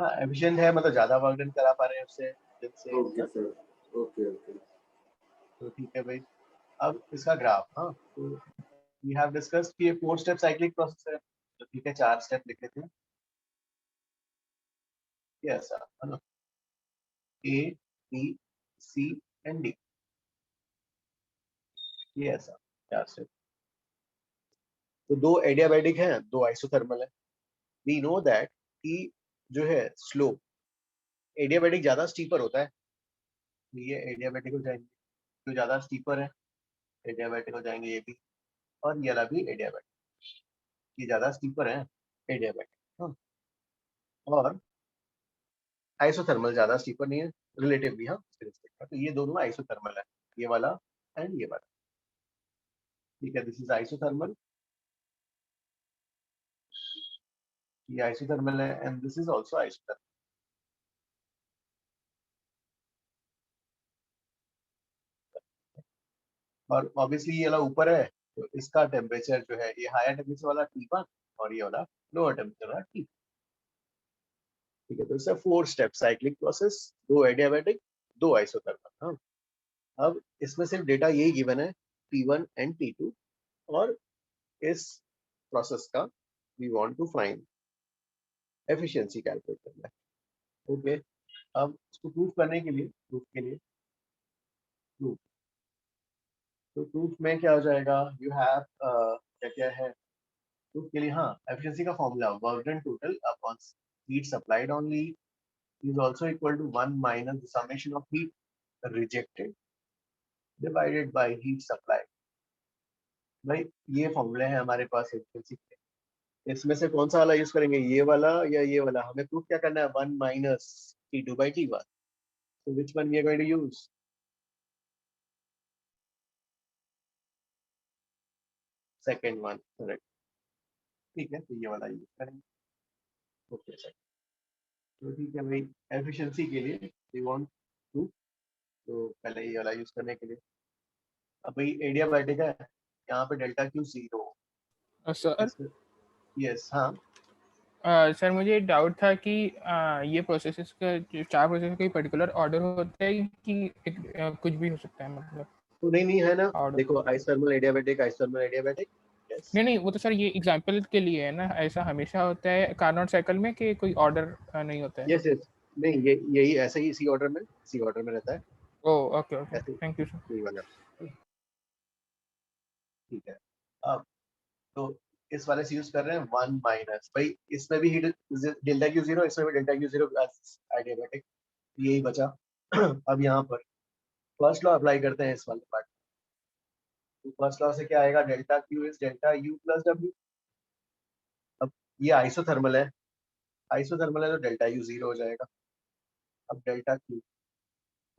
हाँ एफिशिएंट है मतलब ज्यादा वर्क डन करा पा रहे हैं उससे, जिससे। Okay sir, okay okay. तो ठीक है भाई, अब इसका ग्राफ, हाँ तो वी हैव डिस्कस्ड कि ये 4 स्टेप साइक्लिक प्रोसेस है, तो ठीक है 4 स्टेप लिख लेते हैं। यस है ना, A, B, C and D, ये ऐसा 4 स्टेप। तो 2 एडियाबैटिक हैं, 2 आइसोथर्मल है। वी नो दैट कि जो है स्लोप, एडियाबैटिक ज्यादा स्टीपर होता है, ये एडियाबैटिक हो जाएंगे, जो ज्यादा स्टीपर है एडियाबैटिक हो जाएंगे ये भी, और ये वाला भी एडियाबैटिक, ये ज्यादा स्टीपर है एडियाबैटिक, हाँ। और आइसोथर्मल ज्यादा स्टीपर नहीं है रिलेटिवली, हाँ। तो ये दोनों आइसोथर्मल है, ये वाला एंड ये वाला, ठीक है। दिस इज आइसोथर्मल, ये आइसोथर्मल है and this is also isothermal. और ऑब्वियसली ये वाला ऊपर है तो इसका टेम्परेचर जो है ये हायर टेम्परेचर वाला T1 और ये वाला लोअर टेम्परेचर वाला T2। ठीक है, तो इससे 4 step cyclic process, 2 adiabatic, 2 isothermal. हाँ, अब इसमें सिर्फ डेटा यही गिवन है T1 एंड T2 और इस प्रोसेस का we want to find efficiency calculate करना है। ओके, अब इसको प्रूफ करने के लिए प्रूफ प्रूफ तो प्रूफ में क्या हो जाएगा, यू हैव क्या क्या है प्रूफ के लिए। हाँ, एफिशिएंसी का formula work done total upon heat supplied only is also equal to 1 minus the summation of heat rejected divided by heat supplied. भाई ये फॉर्मूले हैं हमारे पास एफिशिएंसी के, इसमें से कौन सा वाला यूज करेंगे, ये वाला या ये वाला? हमें प्रूफ क्या करना है, 1 minus T2 by T1, so which one we are going to use? Second one, correct। ठीक है, तो ये वाला यूज करेंगे। ओके सर, तो ठीक है भाई, एफिशिएंसी के लिए वी वांट टू, तो पहले ये वाला यूज करने के लिए अब भाई एडियाबैटिक है, यहाँ पे डेल्टा क्यू 0। सर यस, हाँ सर मुझे डाउट था कि ये प्रोसेसेस का जो 4 प्रोसेस का कोई पर्टिकुलर ऑर्डर होता है कि कुछ भी हो सकता है, मतलब तो नहीं है ना, देखो आइसोथर्मल एडियाबैटिक, आइसोथर्मल एडियाबैटिक। नहीं वो तो सर ये एग्जांपल के लिए है ना, ऐसा हमेशा होता है कार्नोट साइकिल में कि कोई ऑर्डर नहीं होता है। यस नहीं, ये यही ऐसा ही इसी ऑर्डर में रहता है। Oh okay thank you sir. यही वाला, ठीक है। अब तो इस वाले से यूज कर रहे हैं 1 माइनस, भाई इसमें भी हीट डेल्टा क्यू 0, इसमें भी डेल्टा क्यू 0 एडियाबैटिक, यही बचा। अब यहाँ पर फर्स्ट लॉ अप्लाई करते हैं इस वाले पार्ट। तो फर्स्ट लॉ से क्या आएगा, delta Q is delta U plus W. अब ये आइसोथर्मल है तो डेल्टा यू 0 हो जाएगा। अब डेल्टा क्यू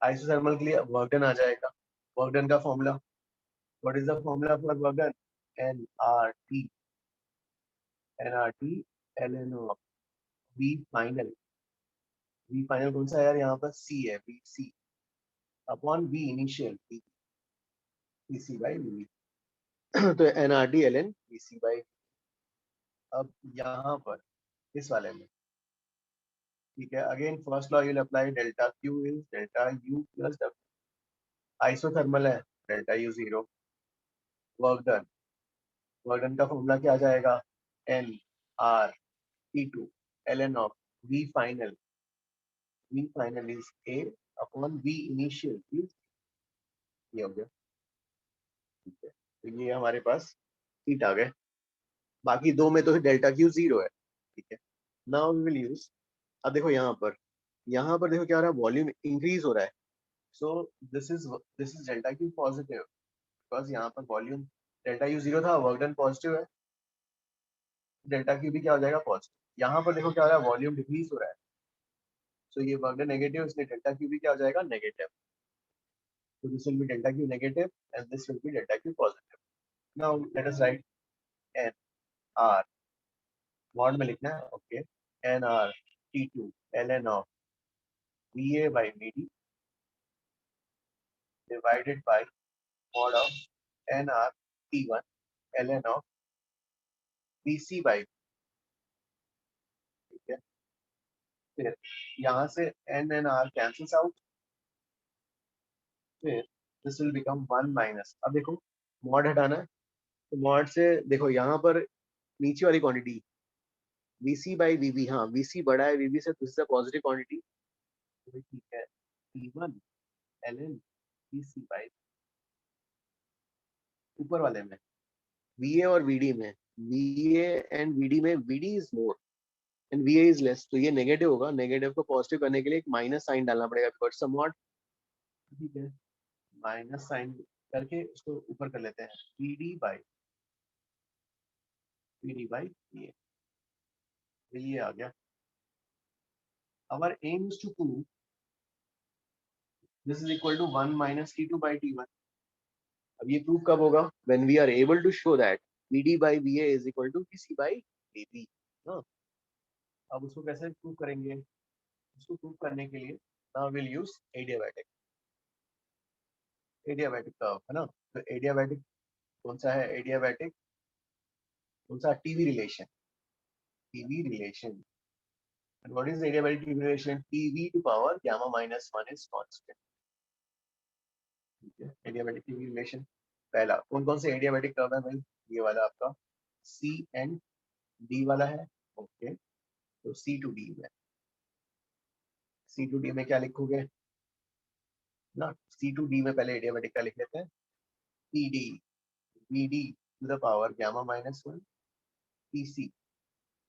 आइसोथर्मल के लिए वर्क डन आ जाएगा। वर्क डन का formula, what is the formula for work done, nRT ln of V final कौन सा है यार, यहाँ पर C है, VC upon V initial VC by V। तो nRT ln VC बाई। अब यहाँ पर इस वाले में, ठीक है, again first law you'll apply, delta Q is delta U plus W. Isothermal है, डेल्टा यू 0। वर्क डन का फॉर्मूला क्या आ जाएगा, nRT2 ln of V final is A upon V initial is, ये हो गया। ठीक है, तो ये हमारे पास हीट आ गए। बाकी दो में तो डेल्टा क्यू 0 है। ठीक है, नाउ वी विल यूज, अब देखो यहाँ पर देखो क्या हो रहा है, वॉल्यूम इंक्रीज हो रहा है। So this is delta Q positive, because यहाँ पर वॉल्यूम डेल्टा यू 0 था, वर्क डन पॉजिटिव है, डेल्टा क्यू भी क्या हो जाएगा, पॉजिटिव। यहाँ पर देखो क्या हो रहा है, वॉल्यूम डिक्रीज हो रहा है, सो ये वर्क डन नेगेटिव, इसलिए डेल्टा क्यू भी क्या हो जाएगा, negative. So this will be delta Q negative and this will be delta Q positive. Now let us write N R, mod में लिखना है, okay, N R T2 ln of VA by VD divided by mod of N R T1 ln of VC by, ठीक है, फिर यहाँ से N and R cancels out, फिर this will become 1 minus, अब देखो mod हटाना है, तो mod से देखो यहाँ पर नीचे वाली क्वांटिटी VC by VB, हाँ VC बड़ा है VB से, this is a positive quantity, ठीक है, T1 ln VC by, ऊपर वाले में VA और VD में, VA एंड VD में VD is more and VA is less, तो ये नेगेटिव होगा, नेगेटिव को पॉजिटिव करने के लिए एक माइनस साइन डालना पड़ेगा, बिकॉज़ समवॉट, ठीक है, माइनस साइन करके उसको ऊपर कर लेते हैं, VD by VA, ये आ गया। Our aim is to prove this is equal to 1 minus T2 by T1. अब ये प्रूफ कब होगा, when we are able to show that VD by VA is equal to VC by VB. हाँ, अब उसको कैसे प्रूव करेंगे? उसको प्रूव करने के लिए now will use adiabatic curve, है ना? तो एडियाबैटिक कौन सा है? एडियाबैटिक कौन सा? TV relation. And what is the adiabatic relation? TV to power gamma minus 1 is constant. ठीक है, adiabatic TV relation. पहला कौन कौन से adiabatic कर्व है भाई? ये वाला आपका C and D वाला है. ओके, तो C to D में क्या लिखोगे ना? C to D में पहले adiabatic का लिख लेते हैं. VD to the power gamma minus 1, PC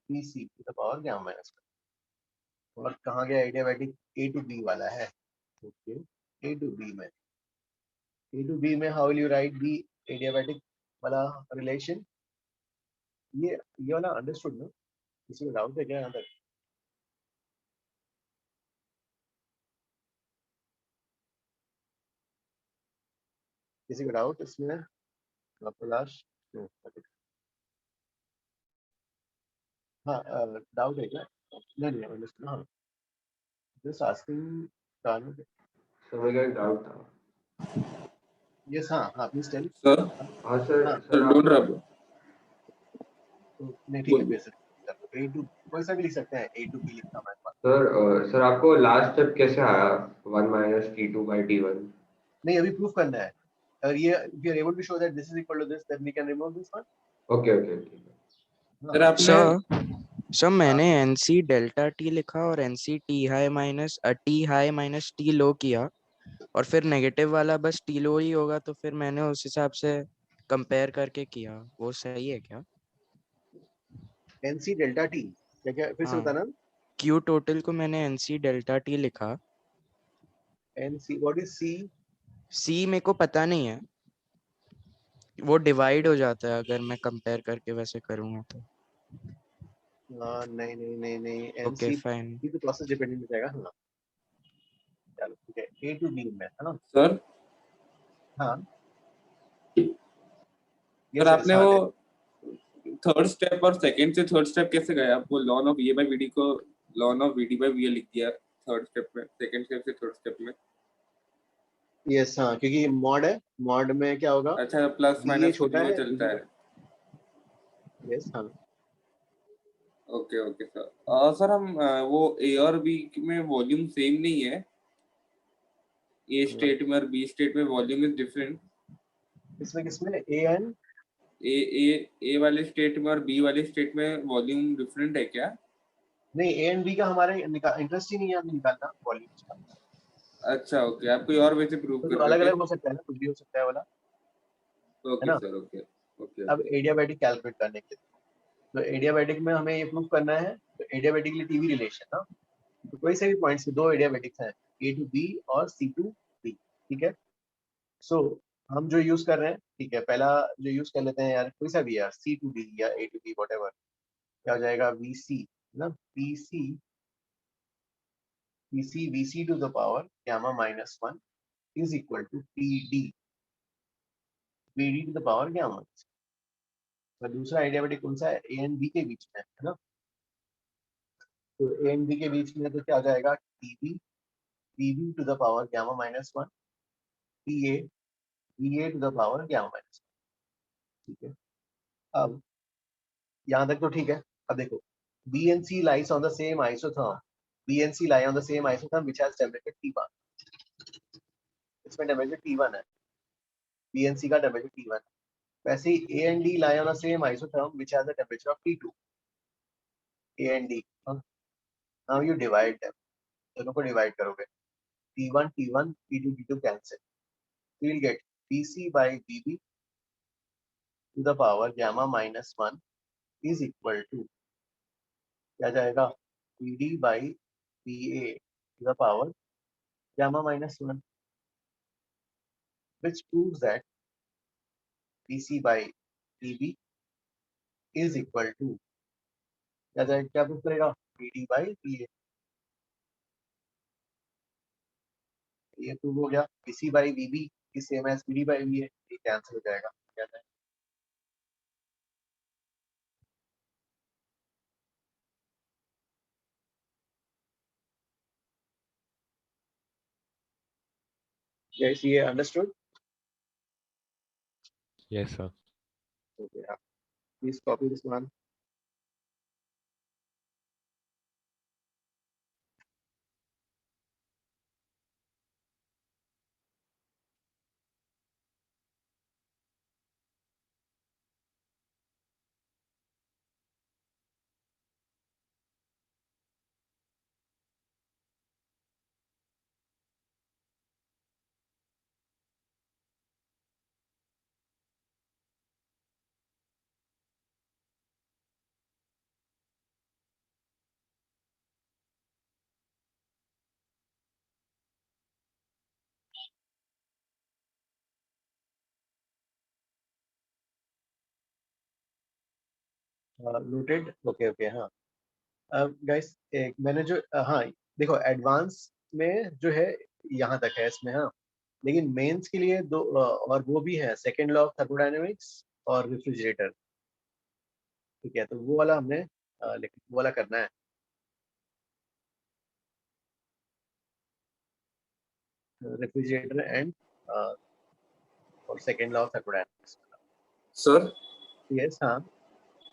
to the power gamma minus 1. और कहाँ गया adiabatic? A to B वाला है. ओके, A to B में how will you write the adiabatic वाला relation? ये वाला understood ना? किसी को डाउट है क्या यहाँ तक? किसी को डाउट इसमें? प्रकाश? हाँ, डाउट है क्या? नहीं understood. हाँ, just asking. समझ गया, डाउट था. Yes, हाँ, please tell. सर हाँ सर. सर ढूंढ रहा हूँ. नहीं, ठीक है, बेसिक A to कोई सा भी लिख सकते हैं. A to B लिखना हमारे पास. सर आपको लास्ट स्टेप कैसे आया 1 minus T2 by T1? नहीं, अभी प्रूफ करना है. और ये if you are able to show that this is equal to this, then we can remove this one. Okay. Sir आपने सर मैंने NC डेल्टा T लिखा और NC T high minus T लो किया और फिर नेगेटिव वाला बस T लो ही होगा, तो फिर मैंने उस हिसाब से कंपेयर करके किया. वो सही है क्या? NC डेल्टा T क्या फिर से बताना. Q टोटल को मैंने NC डेल्टा T लिखा. NC what is C? C मेरे को पता नहीं है, वो डिवाइड हो जाता है अगर मैं कंपेयर करके वैसे करूँगा तो. नहीं. Okay NC fine. तो प्रोसेस डिपेंडेंट हो जाएगा. हाँ, चलो ठीक है. A to B में, है ना? सर हाँ. सर आपने वो थर्ड स्टेप और सेकंड से थर्ड स्टेप कैसे गए? आपको lawn of VA by VD को lawn of VD by VA लिख दिया थर्ड स्टेप में, सेकंड स्टेप से थर्ड स्टेप में. यस, हाँ, क्योंकि मॉड है. मॉड में क्या होगा? अच्छा, प्लस माइनस छोटा है, चलता है. यस, हाँ. Okay sir. सर हम वो A और B में वॉल्यूम सेम नहीं है. A स्टेट में और B स्टेट में वॉल्यूम इज डिफरेंट. किसमें A and A वाले स्टेट में और B वाले स्टेट में वॉल्यूम डिफरेंट है क्या? नहीं, A and B का हमारे इंटरेस्ट ही नहीं है निकालना वॉल्यूम्स का. अच्छा, ओके. आप कोई और वे से प्रूव कर रहे हैं? अलग-अलग हो सकता है ना, कुछ भी हो सकता है वाला. Okay sir. ओके. अब एडियाबैटिक कैलकुलेट करने के लिए, तो एडियाबैटिक में हमें ये प्रूव करना है. तो एडियाबैटिकली टीवी रिलेशन ना, तो कोई से भी पॉइंट्स पे दो एडियाबैटिक्स हैं, A to B और C to D. ठीक है. सो हम जो यूज कर रहे हैं, ठीक है, पहला जो यूज कर लेते हैं यार, कोई सा भी यार, C to D या A to B व्हाटएवर. क्या हो जाएगा? VC ना, VC to the power gamma minus 1 is equal to PD to the power gamma. तो दूसरा एडियाबैटिक कौन सा है? A and B के बीच में, है ना? तो A and B के बीच में तो क्या हो जाएगा? PB to the power gamma minus 1, VA to the power gamma minus 1. ठीक है. अब यहाँ तक तो ठीक है. अब देखो, B and C lies on the same isotherm. BNC lie on the same isotherm which has temperature T1. इसमें temperature T1 है. BNC का temperature T1. वैसे ही A and D lie on the same isotherm which has a temperature of T2. A and D. Now you divide them. दोनों को divide करोगे. T1, T2 cancel. You will get BC by BB to the power gamma minus 1 is equal to क्या जाएगा? BD by BA to the power gamma minus 1, which proves that BC by BB is equal to क्या प्रूव करेगा? BD by BA. ये प्रूव हो गया. BC by BB is same as BD by BA. ये कैंसिल हो जाएगा. क्या जाएगा? Guys, ये understood? Yes, sir. Okay, yeah. Please copy this one. Noted. Okay, okay, हाँ. गाइस एक मैंने जो हाँ देखो एडवांस में जो है यहाँ तक है इसमें, हाँ. लेकिन मेंस के लिए दो और वो भी है, सेकंड लॉ ऑफ थर्मोडायनेमिक्स और रेफ्रिजरेटर. ठीक है, तो वो वाला हमने वो वाला करना है. रेफ्रिजरेटर एंड और second law of thermodynamics. Sir, yes, हाँ.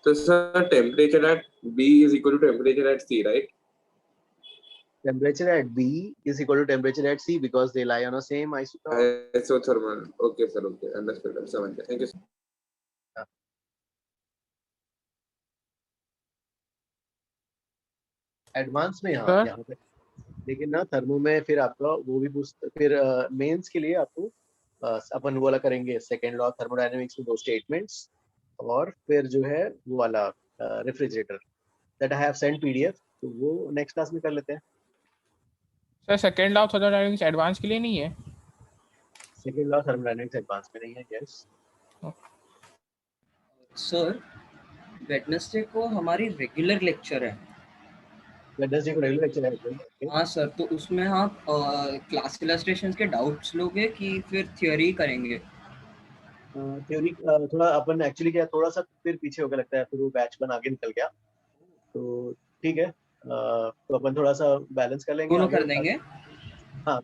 so sir, temperature at B is equal to temperature at C, right? Temperature at B is equal to temperature at C because they lie on the same isotope. Isothermal. Okay, sir. Okay, understood. Thank you, sir. Advance में यहाँ यहाँ पे, लेकिन ना थर्मो में फिर आपका वो भी फिर मेंस के लिए आपको अपन वो वाला करेंगे, सेकेंड लॉ थर्मोडायनेमिक्स में 2 स्टेटमेंट्स और फिर जो है वो वाला refrigerator that I have send PDF, तो वो नेक्स्ट क्लास में कर लेते हैं. Sir second law of thermodynamics advance के लिए नहीं है. सेकेंड लॉ थर्मोडायनेमिक्स एडवांस में नहीं है. यस सर, वेडनेसडे को हमारी रेगुलर लेक्चर है. वेडनेसडे को रेगुलर लेक्चर है. हाँ सर, तो उसमें आप क्लास इलस्ट्रेशंस के डाउट्स लोगे कि फिर थ्योरी करेंगे? थ्योरी थोड़ा अपन एक्चुअली क्या थोड़ा सा फिर पीछे हो गया लगता है, फिर वो बैच बन आगे निकल गया, तो ठीक है. तो अपन थोड़ा सा बैलेंस कर लेंगे, दोनों कर देंगे. हाँ,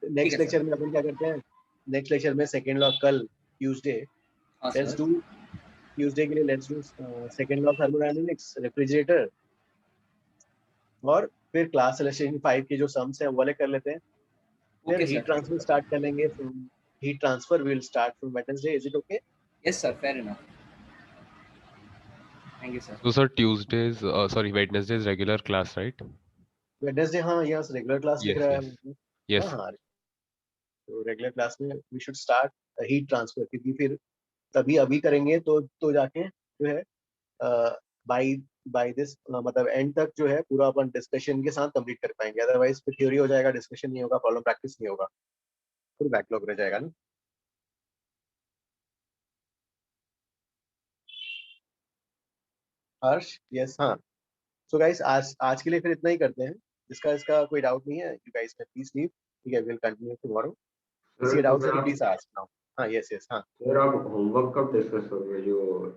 नेक्स्ट लेक्चर में अपन क्या करते हैं, नेक्स्ट लेक्चर में सेकेंड लॉ कल ट्यूसडे लेट्स डू, ट्यूसडे के लिए let's do second law thermodynamics, refrigerator, और फिर क्लास इलस्ट्रेशन 5 के जो सम्स हैं वो वाले कर लेते हैं. फिर हीट ट्रांसफर स्टार्ट कर लेंगे. Heat transfer will start from Wednesday. Is it okay? Yes, sir. Fair enough. Thank you, sir. So, sir, Tuesdays, Wednesday is regular class, right? Wednesday, हाँ, yes, regular class दिख रहा है. Yes. हाँ, तो regular class में we should start heat transfer, क्योंकि फिर तभी अभी करेंगे तो जाके जो है by this मतलब end तक जो है पूरा अपन डिस्कशन के साथ कंप्लीट कर पाएंगे. अदरवाइज फिर थ्योरी हो जाएगा, डिस्कशन नहीं होगा, प्रॉब्लम प्रैक्टिस नहीं होगा, फिर बैकलॉग रह जाएगा ना. हर्ष, यस, हाँ. सो गाइस आज के लिए फिर इतना ही करते हैं. इसका कोई डाउट नहीं है, you guys can please leave. ठीक है, विल कंटिन्यू टुमारो. किसी डाउट है प्लीज आस्क नाउ. हाँ, यस, हाँ. सर आप होमवर्क कब डिस्कस करोगे? जो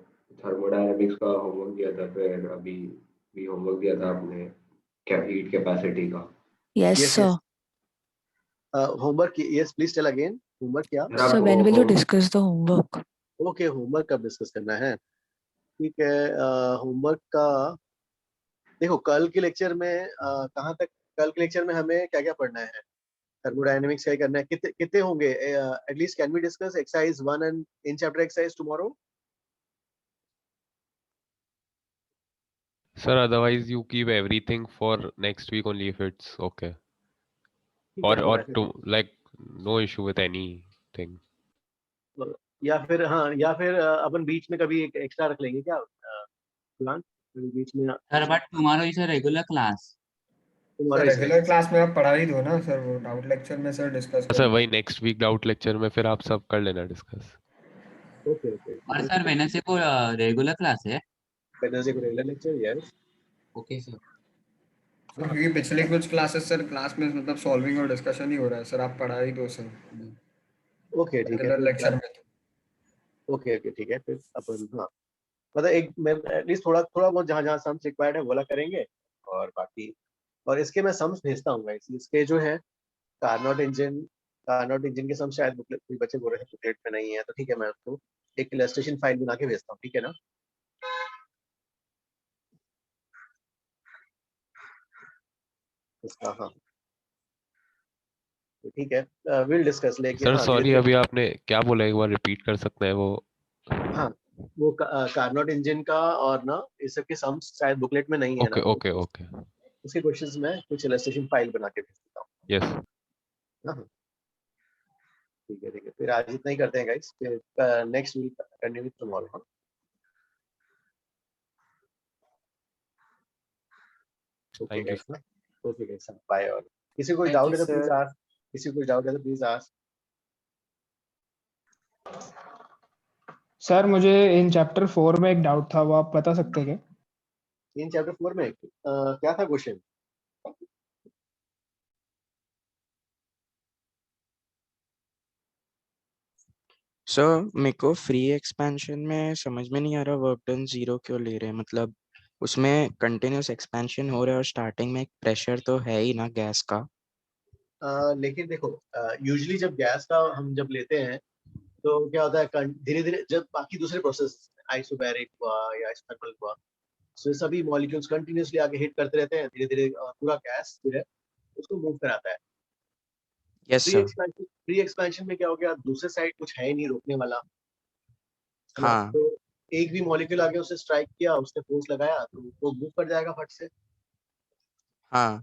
थर्मोडायनामिक्स का होमवर्क दिया था, फिर अभी भी होमवर्क दिया था आपने हीट कैपेसिटी का. Yes, sir. Homework, yes, please tell again. Homework क्या? So when will you discuss the homework? Okay, homework कब डिस्कस करना है? ठीक है, होमवर्क का देखो कल के लेक्चर में कहाँ तक, कल के लेक्चर में हमें क्या क्या पढ़ना है. थर्मोडायनेमिक्स का ही करना है. कितने होंगे at least? Can we discuss exercise 1 and in chapter exercise tomorrow? Sir, otherwise you keep everything for next week only if it's okay. Or to like no issue with anything. या फिर हाँ, या फिर अपन बीच में कभी एक एक्स्ट्रा रख लेंगे क्या प्लान बीच में? Sir but tomorrow is a regular class. Regular class में आप पढ़ा ही दो ना सर, वो डाउट लेक्चर में सर डिस्कस सर वही नेक्स्ट वीक डाउट लेक्चर में फिर आप सब कर लेना डिस्कस. Okay okay. और सर वेडनेसडे को रेगुलर क्लास है? वेडनेसडे को regular lecture, yes. Okay sir. क्योंकि पिछले कुछ क्लासेस सर क्लास में मतलब सॉल्विंग और डिस्कशन ही हो रहा है सर, आप पढ़ा ही दो सर. ओके, ठीक है. लेक्चर में ओके ओके, ठीक है. फिर अपन हाँ मतलब एक मैं एटलीस्ट थोड़ा बहुत जहाँ सम्स रिक्वायर्ड है वो वाला करेंगे, और बाकी और इसके मैं सम्स भेजता हूँ गाइस. इसके जो है कार्नोट इंजन कार्नोट इंजन के सम शायद बुकलेट, कोई बच्चे बोल रहे हैं बुकलेट में नहीं है, तो ठीक है मैं आपको एक इलस्ट्रेशन फाइल बना के भेजता हूँ, ठीक है ना। इसका हाँ, तो ठीक है, विल डिस्कस, लेकिन सर हाँ सॉरी, धीरे-धीरे। अभी आपने क्या बोला, एक बार रिपीट कर सकते हैं वो? हाँ, वो कार्नोट इंजन का और ना इस सब के सम्स शायद बुकलेट में नहीं है ओके ना, ओके ओके, उसके क्वेश्चंस में कुछ इलस्ट्रेशन फाइल बना के भेज देता हूँ। यस। हाँ, ठीक है, फिर आज इतना ही करते हैं गाइस, फिर next week continue tomorrow. Okay thank you. Guys ना, ओके गाइस, बाय। और किसी को Thank डाउट you, है तो प्लीज sir. आस्क, किसी को डाउट है तो प्लीज आस्क। सर मुझे इन चैप्टर 4 में एक डाउट था, वो आप बता सकते हैं क्या? इन चैप्टर 4 में क्या था क्वेश्चन? सो मेरे को फ्री एक्सपेंशन में समझ में नहीं आ रहा वर्क डन 0 क्यों ले रहे हैं, मतलब उसमें कंटिन्यूस एक्सपेंशन हो रहा है और स्टार्टिंग में एक प्रेशर तो है ही ना गैस का। लेकिन देखो, यूजुअली जब गैस का हम जब लेते हैं तो क्या होता है, धीरे धीरे जब बाकी दूसरे प्रोसेस आइसोबैरिक हुआ या आइसोथर्मल हुआ, तो सभी मॉलिक्यूल्स कंटिन्यूअसली आगे हिट करते रहते हैं, धीरे धीरे पूरा गैस जो है उसको मूव कराता है। Yes sir. प्री एक्सपेंशन में क्या हो गया, दूसरे साइड कुछ है ही नहीं रोकने वाला, है ना। हाँ तो एक भी मॉलिक्यूल आगे उसे स्ट्राइक किया, उसने फोर्स लगाया तो वो मूव कर जाएगा फट से। हाँ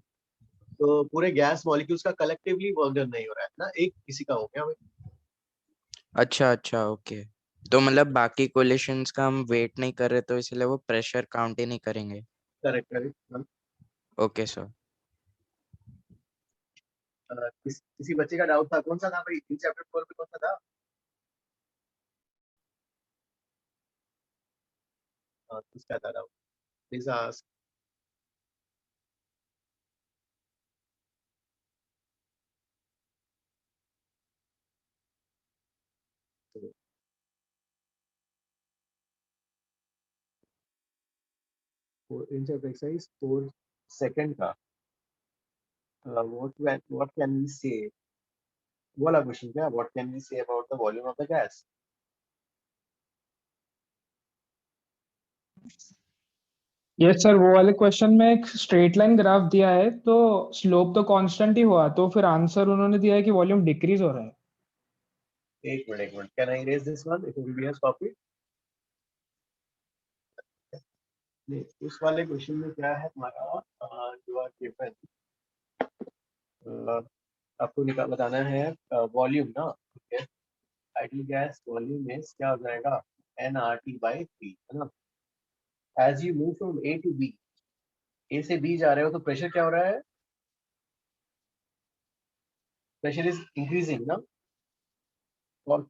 तो पूरे गैस मॉलिक्यूल्स का कलेक्टिवली वर्क डन नहीं हो रहा है ना, एक किसी का हो गया भाई। अच्छा अच्छा ओके, तो मतलब बाकी कोलिशंस का हम वेट नहीं कर रहे तो इसलिए वो प्रेशर काउंट ही नहीं करेंगे। Correct correct. Okay sir. किसी बच्चे का डाउट था, कौन सा था भाई, चैप्टर 4 में कौन सा था? किसका था doubt, please ask. In chapter exercise 4 second का what can we say, वाला क्वेश्चन क्या, what can we say about the volume of the gas? Yes sir, वो वाले क्वेश्चन में एक स्ट्रेट लाइन ग्राफ दिया है तो स्लोप तो कांस्टेंट ही हुआ, तो फिर आंसर उन्होंने दिया है कि वॉल्यूम डिक्रीज हो रहा है। एक minute, can I raise this one, it will be has copy. उस वाले क्वेश्चन में क्या है तुम्हारा, जो आर गिवन, आपको निकाल बताना है वॉल्यूम ना, ठीक है। आइडियल गैस वॉल्यूम में क्या हो जाएगा, nRT/P, है ना। As you move from A to B, A से B जा रहे हो तो प्रेशर क्या हो रहा है, प्रेशर इज इंक्रीजिंग ना, और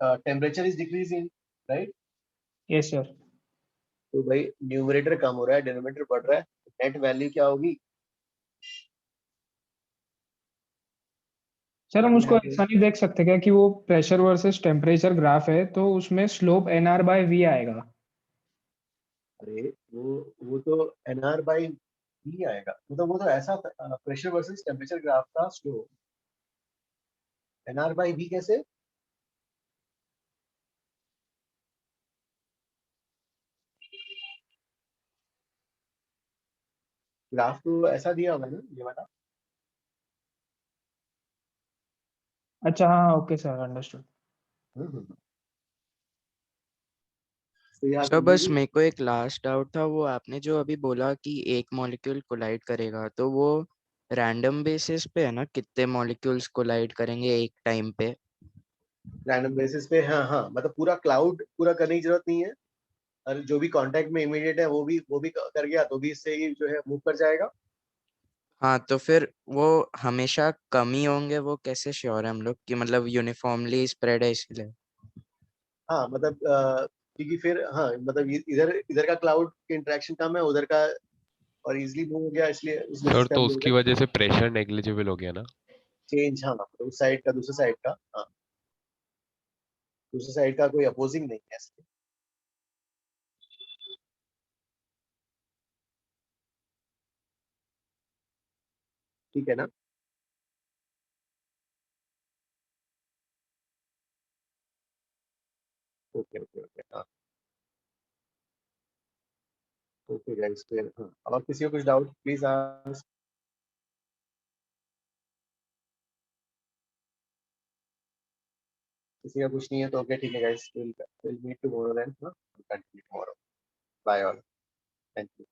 temperature is decreasing, right. Yes sir. तो भाई न्यूमरेटर कम हो रहा है, डिनोमिनेटर बढ़ रहा है, नेट वैल्यू क्या होगी? सर हम We उसको have ऐसा नहीं देख सकते क्या कि वो प्रेशर वर्सेस टेम्परेचर ग्राफ है तो उसमें स्लोप nR/V आएगा? अरे वो तो nR/V आएगा, मतलब वो तो ऐसा प्रेशर वर्सेस टेम्परेचर ग्राफ का स्लोप, nR/V कैसे? ग्राफ तो ऐसा दिया होगा ना, ये वाला। अच्छा हाँ, ओके सर, अंडरस्टूड। तो यार सर बस मेरे को एक लास्ट डाउट था, वो आपने जो अभी बोला कि एक मॉलिक्यूल कोलाइड करेगा तो वो रैंडम बेसिस पे है ना, कितने मॉलिक्यूल्स कोलाइड करेंगे एक टाइम पे? रैंडम बेसिस पे, हाँ हाँ, मतलब पूरा क्लाउड पूरा करने की जरूरत नहीं है, और जो भी कांटेक्ट में इमीडिएट है वो भी कर गया तो भी इससे ही जो है मूव कर जाएगा। हाँ तो फिर वो हमेशा कम ही होंगे, वो कैसे श्योर है हम लोग कि मतलब यूनिफॉर्मली स्प्रेड है इसलिए? हाँ मतलब क्योंकि फिर हाँ मतलब इधर इधर का क्लाउड के इंटरेक्शन कम है, उधर का और इजीली मूव हो गया, इसलिए उस बेसिस सर पे तो हम उसकी लोग वजह से प्रेशर नेग्लिजिबल हो गया ना? चेंज, हाँ मतलब उस साइड का दूसरे साइड का, हाँ दूसरे साइड का कोई अपोजिंग नहीं है इसलिए। ठीक है ना। ओके ओके ओके हाँ ओके गाइस फिर हाँ और किसी को कुछ डाउट प्लीज आस्क किसी का कुछ नहीं है तो ओके ठीक है guys will meet tomorrow then continue tomorrow bye all thank you